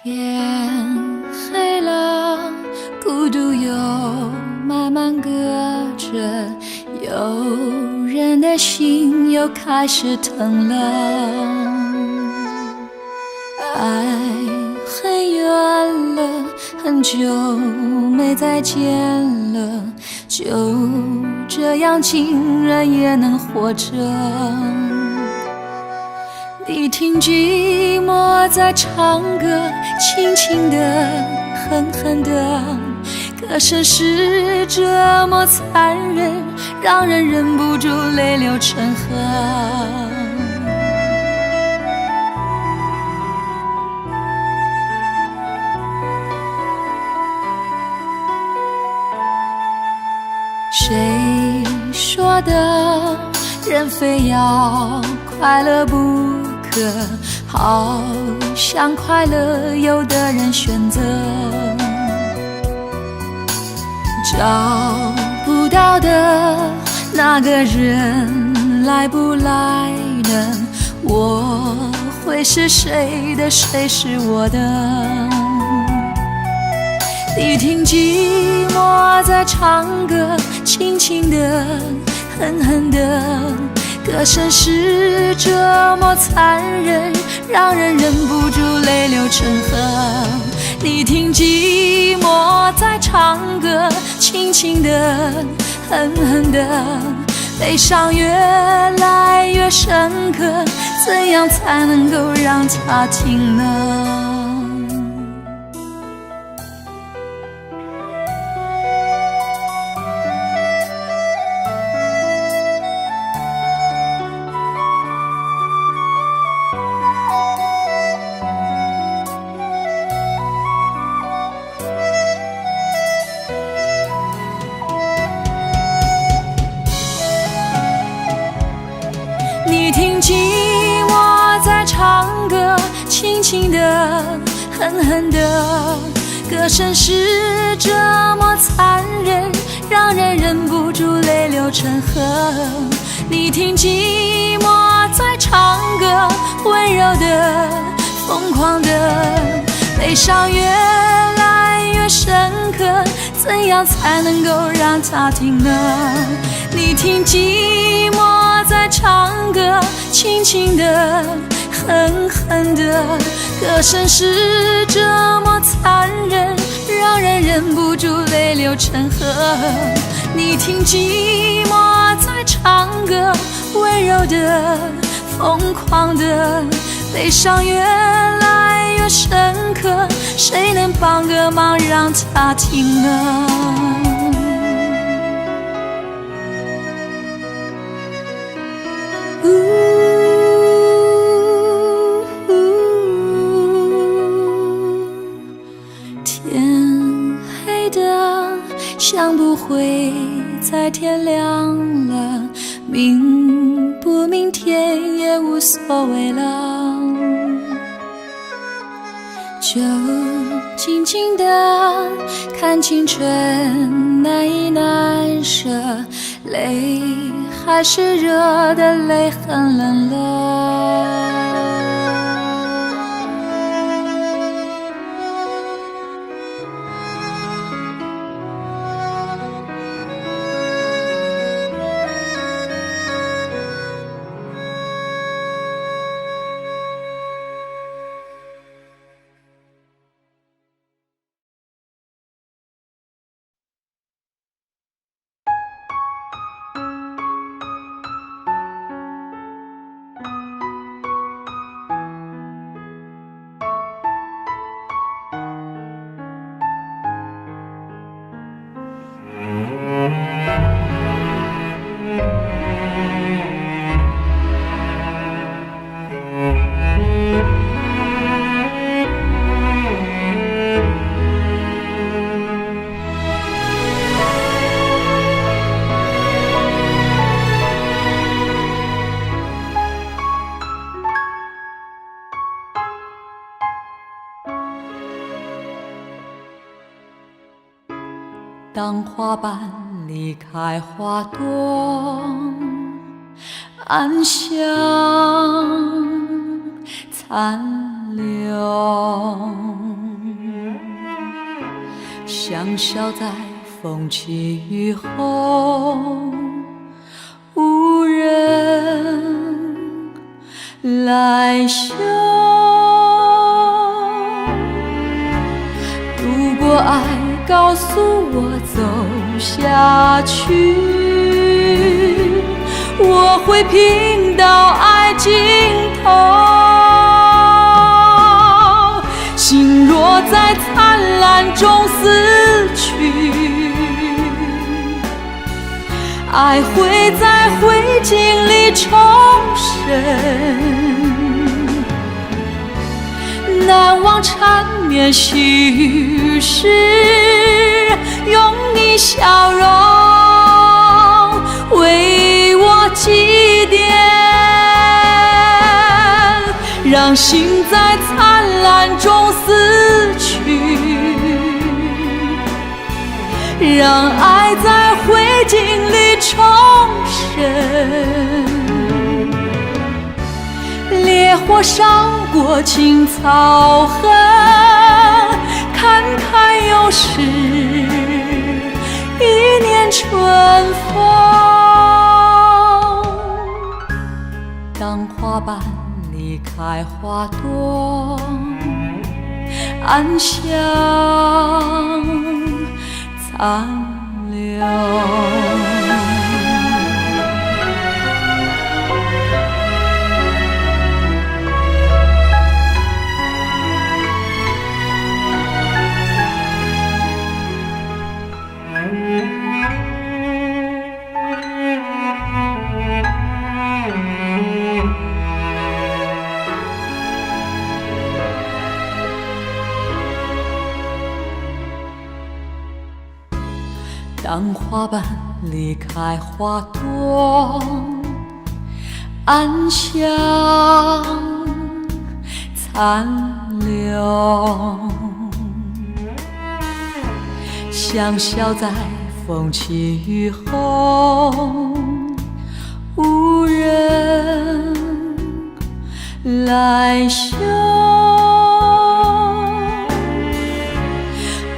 天黑了，孤独又慢慢隔着，有人的心又开始疼了。爱很远了，很久没再见了，就这样亲人也能活着。你听寂寞在唱歌，轻轻的，狠狠的，歌声是这么残忍，让人忍不住泪流成河。谁说的人非要快乐不可？好像快乐有的人选择找不到的那个人，来不来呢？我会是谁的，谁是我的？你听寂寞在唱歌，轻轻的，狠狠的，歌声是这么残忍，让人忍不住泪流成河。你听寂寞在唱歌，轻轻的，狠狠的，悲伤越来越深刻，怎样才能够让它停呢？你听寂寞在唱歌，轻轻的，狠狠的，歌声是这么残忍，让人忍不住泪流成河。你听寂寞在唱歌，温柔的，疯狂的，悲伤越来越深刻，怎样才能够让它停呢？你听寂寞在唱歌，轻轻的，狠狠的，歌声是这么残忍，让人忍不住泪流成河。你听寂寞在唱歌，温柔的，疯狂的，悲伤越来越深刻，谁能帮个忙让它停呢？天黑的像不会再天亮了，明不明天也无所谓了，就静静的看青春难以难舍，泪还是热的，泪很冷了。当花瓣离开花朵，暗香残留，香消在风起雨后，无人来嗅。如果爱告诉我走下去，我会拼到爱尽头。心若在灿烂中死去，爱会在灰烬里重生。难忘缠绵细雨时，用你笑容为我祭奠，让心在灿烂中死去，让爱在灰烬里重生。烈火烧过青草痕，看看又是一年春风。当花瓣离开花朵，暗香残留。当花瓣离开花朵，暗香残留，香消在风起雨后，无人来嗅。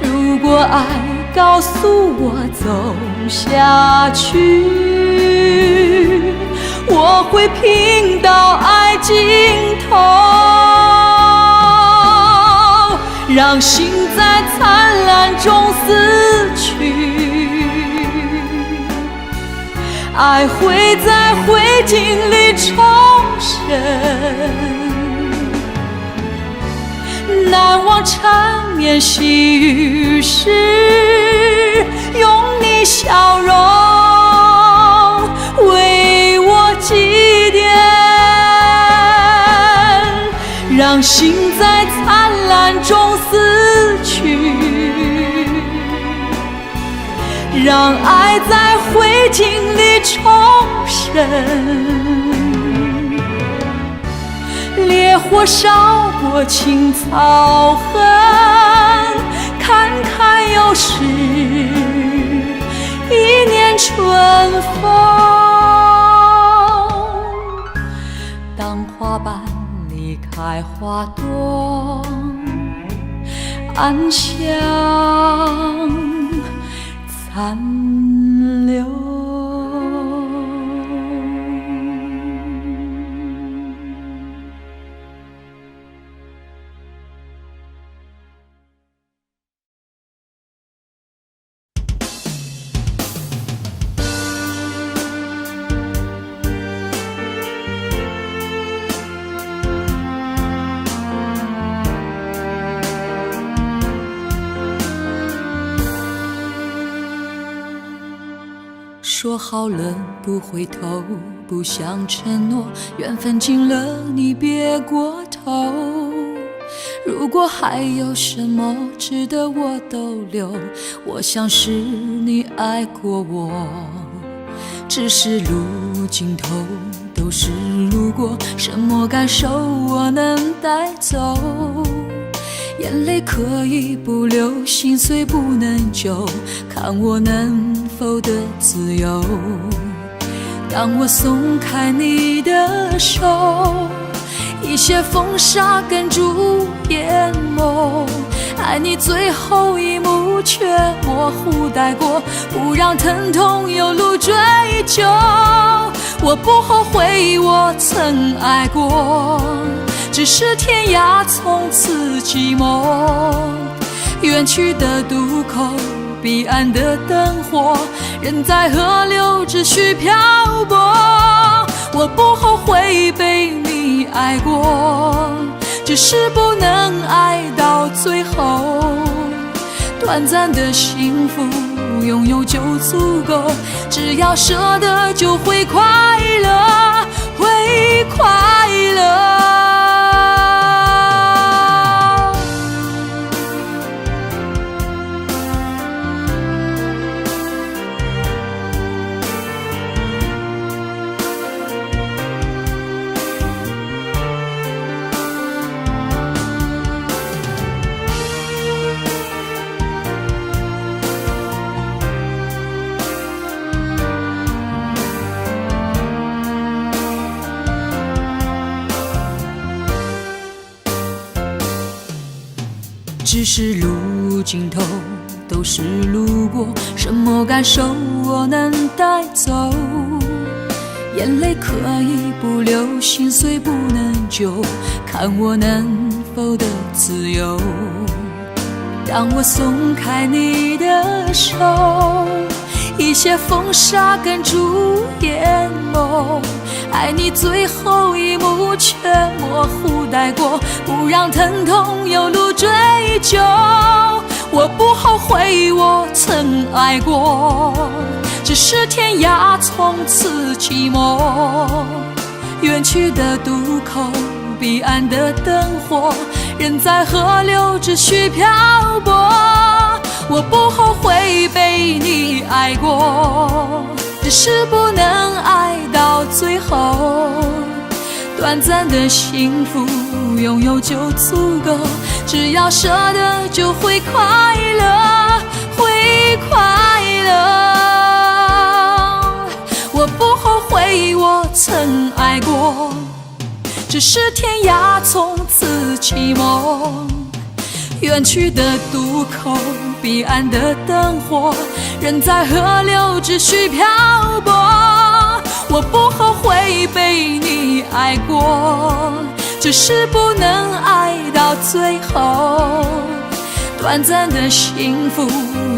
如果爱告诉我走下去，我会拼到爱尽头，让心在灿烂中死去，爱会在灰烬里重生。难忘缠绵细雨时，用你笑容为我祭奠，让心在灿烂中死去，让爱在灰烬里重生。烈火烧过青草痕，看看又是一年春风。当花瓣离开花朵，暗香残留。说好了不回头，不想承诺，缘分尽了你别过头。如果还有什么值得我逗留，我想是你爱过我，只是路尽头都是路过，什么感受我能带走？眼泪可以不流，心碎不能救，看我能否得自由。当我松开你的手，一些风沙哽住眼眸，爱你最后一幕却模糊带过，不让疼痛有路追究。我不后悔我曾爱过，只是天涯从此寂寞，远去的渡口，彼岸的灯火，人在河流只需漂泊。我不后悔被你爱过，只只是不能爱到最后。短暂的幸福拥有就足够，只要舍得就会快乐，会快乐。只是路尽头都是路过，什么感受我能带走？眼泪可以不流，心碎不能救，看我能否得自由。当我松开你的手，一些风沙哽住眼眸，爱你最后一幕却模糊带过，不让疼痛有路追究。我不后悔我曾爱过，只是天涯从此寂寞。远去的渡口，彼岸的灯火，人在河流只需漂泊。我不后悔被你爱过，只是不能爱到最后。短暂的幸福拥有就足够，只要舍得就会快乐，会快乐。我不后悔我曾爱过，只是天涯从此寂寞。远去的渡口，彼岸的灯火，人在河流只需漂泊。我不后悔被你爱过，只是不能爱到最后。短暂的幸福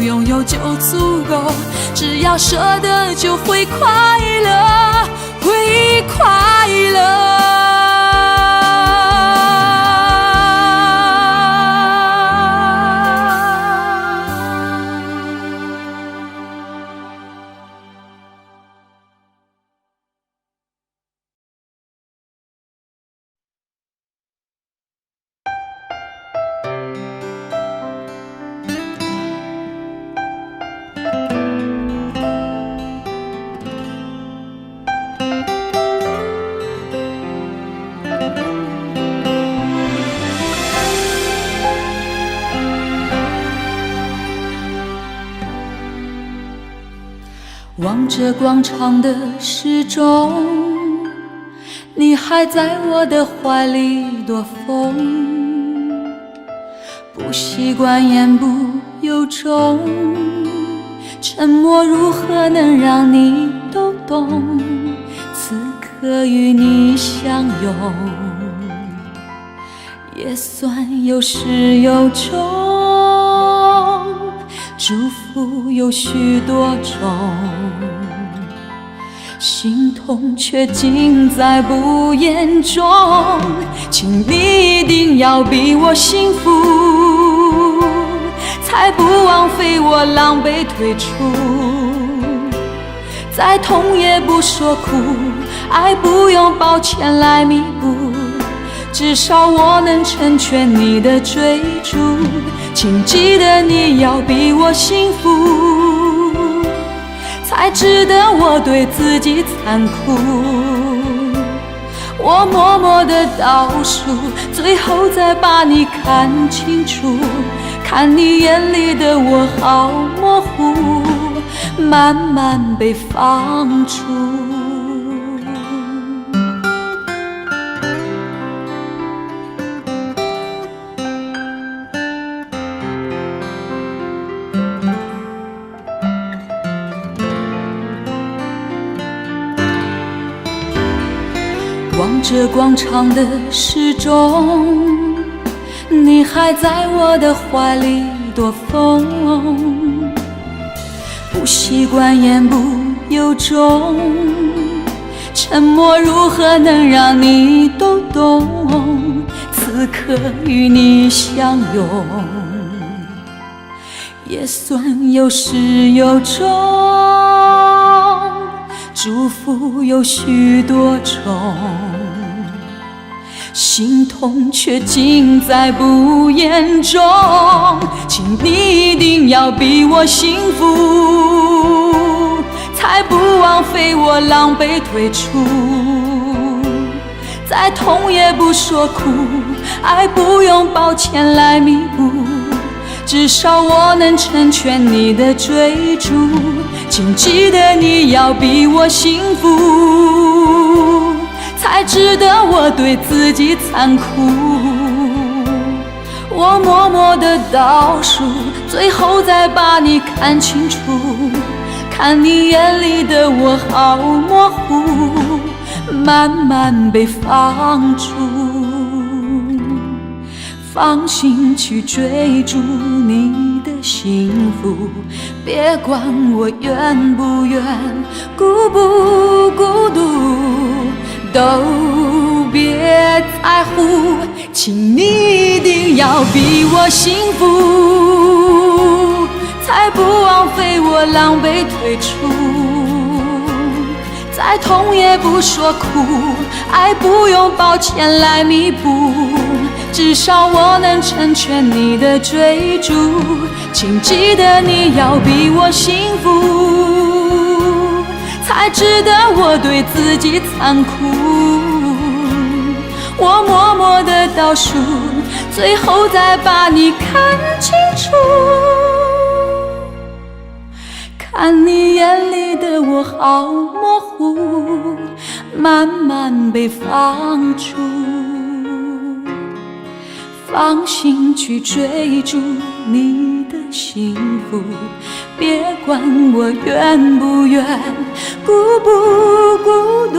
拥有就足够，只要舍得就会快乐，会快乐。望着广场的时钟，你还在我的怀里躲风，不习惯言不由衷，沉默如何能让你都懂？此刻与你相拥，也算有始有终，祝福有许多种，心痛却尽在不言中。请你一定要比我幸福，才不枉费我狼狈退出。再痛也不说苦，爱不用抱歉来弥补，至少我能成全你的追逐。请记得你要比我幸福，才值得我对自己残酷。我默默地倒数，最后再把你看清楚，看你眼里的我好模糊，慢慢被放逐。望着广场的时钟，你还在我的怀里躲风，不习惯言不由衷，沉默如何能让你都懂？此此刻与你相拥，也算有始有终。祝福有许多种，心痛却尽在不言中。请你一定要比我幸福，才不枉费我狼狈退出。再痛也不说苦，爱不用抱歉来弥补，至少我能成全你的追逐。请记得你要比我幸福，才值得我对自己残酷。我默默地倒数，最后再把你看清楚，看你眼里的我好模糊，慢慢被放逐。放心去追逐你的幸福，别管我愿不愿，孤不孤独，都别在乎。请你一定要比我幸福，才不枉费我狼狈退出。再痛也不说苦，爱不用抱歉来弥补，至少我能成全你的追逐。请记得你要比我幸福，才值得我对自己残酷。我默默地倒数，最后再把你看清楚，看你眼里的我好模糊，慢慢被放逐。放心去追逐你的幸福，别管我愿不愿，孤不孤独。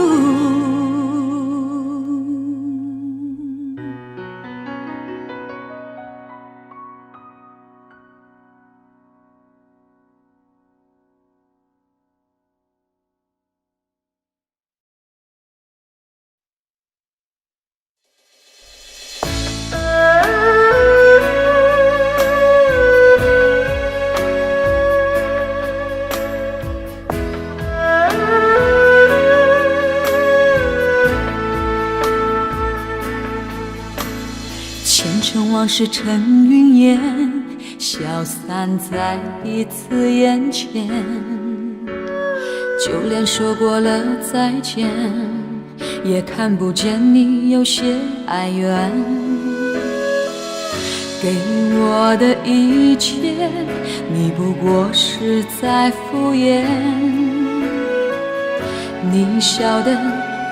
前尘往事成云烟，消散在彼此眼前。就连说过了再见，也看不见你有些哀怨。给我的一切，你不过是在敷衍。你笑得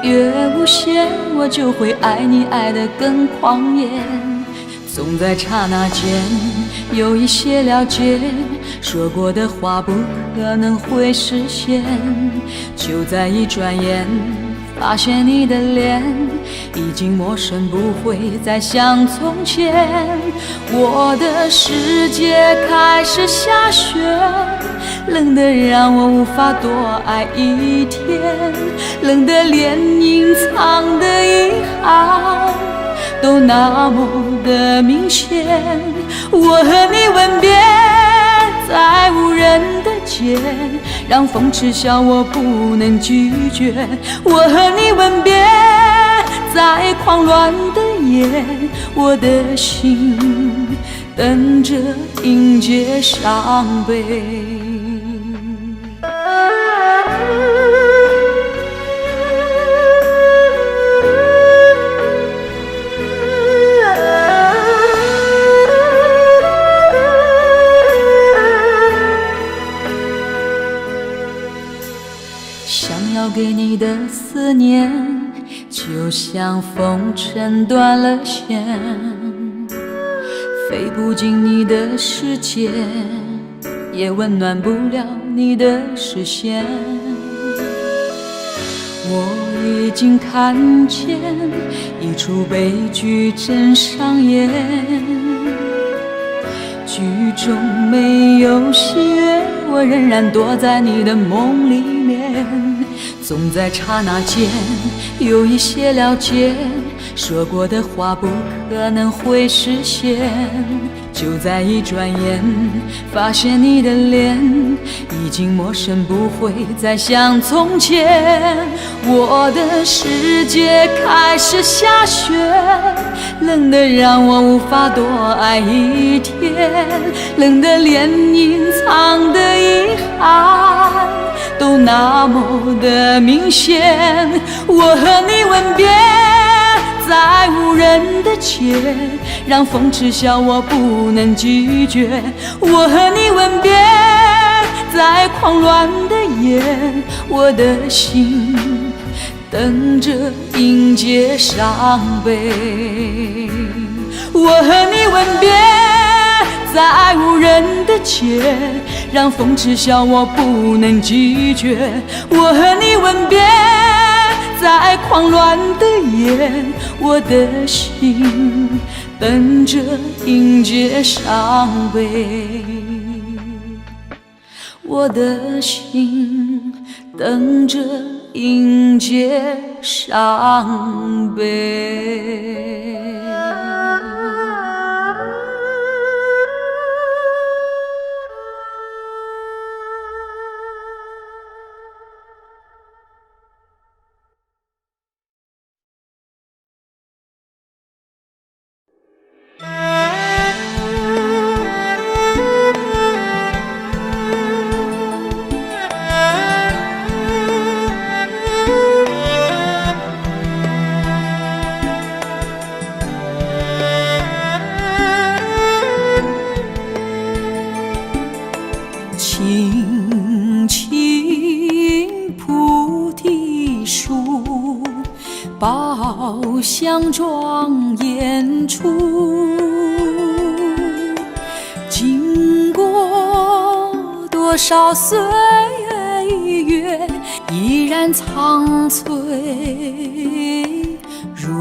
越无限，我就会爱你爱得更狂野。总在刹那间有一些了解，说过的话不可能会实现。就在一转眼，发现你的脸已经陌生，不会再像从前。我的世界开始下雪，冷得让我无法多爱一天，冷得连隐藏的遗憾都那么的明显。我和你吻别在无人的街，让风耻笑我不能拒绝。我和你吻别在狂乱的夜，我的心等着迎接伤悲。想要给你的思念，就像风尘断了线，飞不进你的世界，也温暖不了你的视线。我已经看见一出悲剧正上演，剧中没有喜悦，我仍然躲在你的梦里面。总在刹那间有一些了解，说过的话不可能会实现，就在一转眼，发现你的脸已经陌生，不会再像从前。我的世界开始下雪，冷得让我无法多爱一天，冷得连隐藏的遗憾都那么的明显。我和你吻别在无人的街，让风痴笑我不能拒绝。我和你吻别在狂乱的夜，我的心等着迎接伤悲。我和你吻别在无人的街，让风痴笑我不能拒绝。我和你吻别在狂乱的夜，我的心等着迎接伤悲。我的心等着迎接伤悲。青青菩提树，宝相庄严处。经过多少岁月，依然苍翠如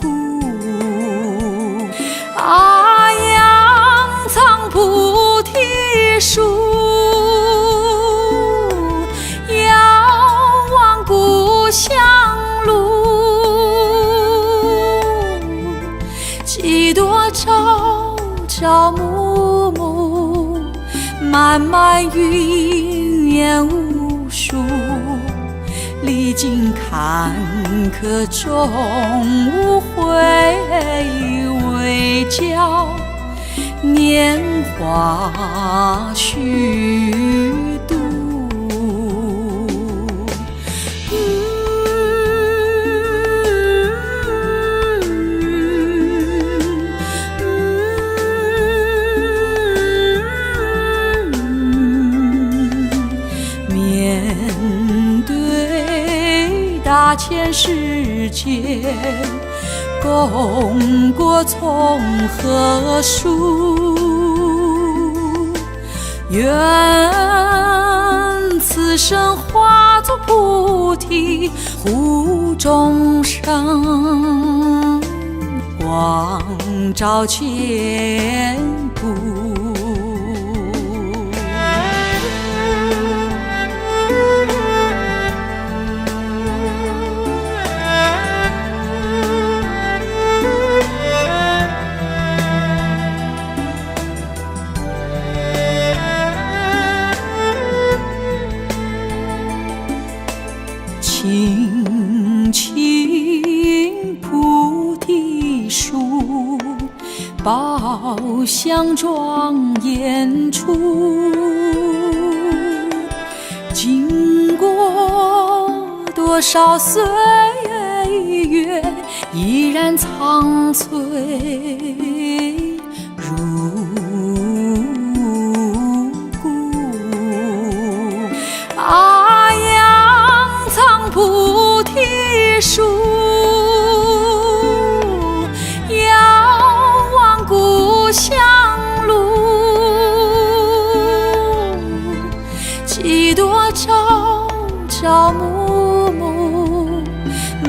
故。菩提树，遥望故乡路，几多朝朝暮暮，漫漫云烟无数，历经坎坷终无悔为教年华虚度。面对大千世界，功过从何数？愿此生化作菩提，护众生，光照千古。青青菩提树，宝相庄严处。经过多少岁月，依然苍翠如菩提树，遥望故乡路，几多朝朝暮暮，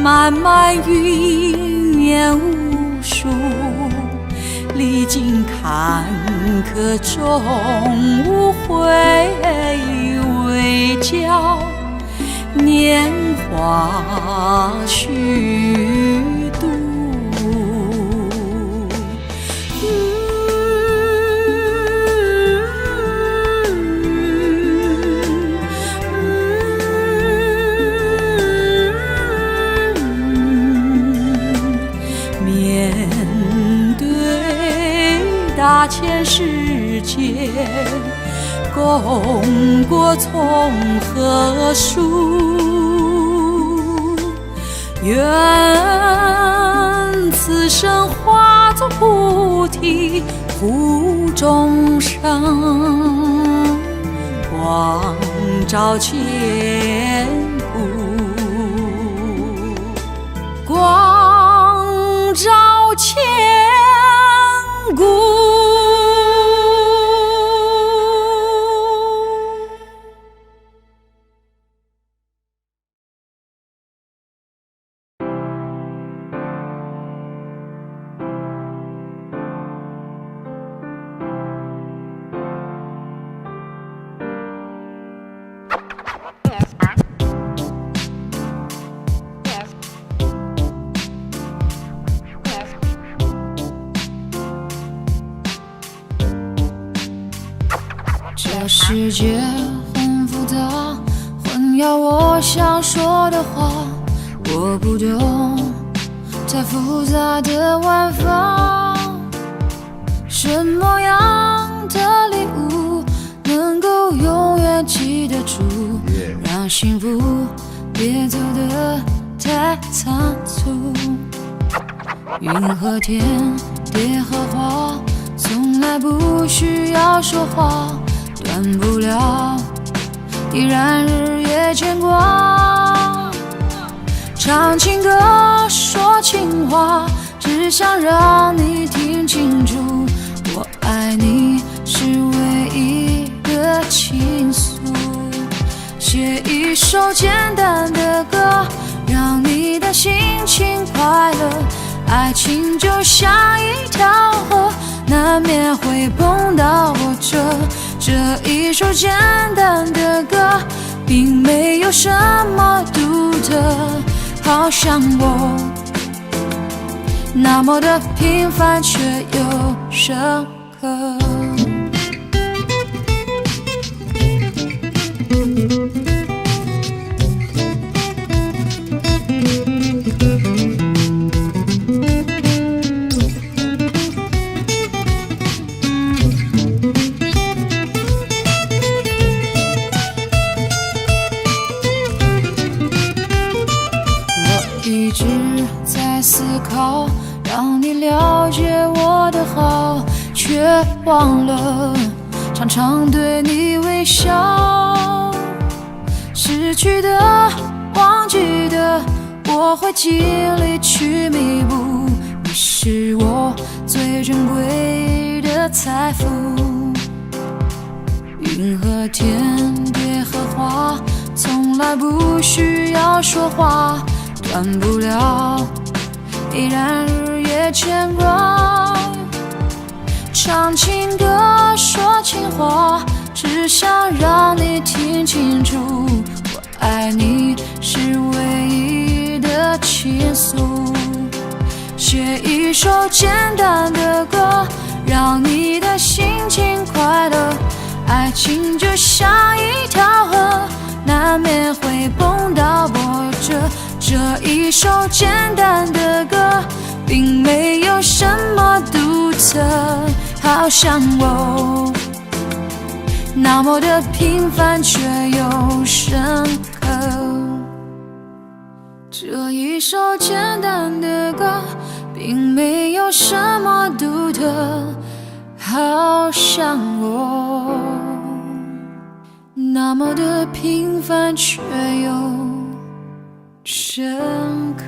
漫漫云烟无数，历经坎坷终无悔为教年华花虚度。面对大千世界，功过从何数？愿此生化作菩提，护众生，光照千古，光照千古。这世界很复杂，混淆我想说的话，我不懂太复杂的玩法。什么样的礼物能够永远记得住，让幸福别走得太仓促。云和天，蝶和花，从来不需要说话，断不了，依然日夜牵挂。唱情歌，说情话，只想让你听清楚，我爱你是唯一的倾诉。写一首简单的歌，让你的心情快乐。爱情就像一条河，难免会碰到波折。这一首简单的歌，并没有什么独特，好像我那么的平凡却又深刻。一直在思考，让你了解我的好，却忘了常常对你微笑。失去的，忘记的，我会尽力去弥补。你是我最珍贵的财富。云和天，蝶和花，从来不需要说话，断不了，依然日夜牵挂。唱情歌，说情话，只想让你听清楚，我爱你是唯一的倾诉。写一首简单的歌，让你的心情快乐。爱情就像一条河，难免会碰到波折。这一首简单的歌，并没有什么独特，好像我那么的平凡却又深刻。这一首简单的歌，并没有什么独特，好像我那么的平凡却又深刻。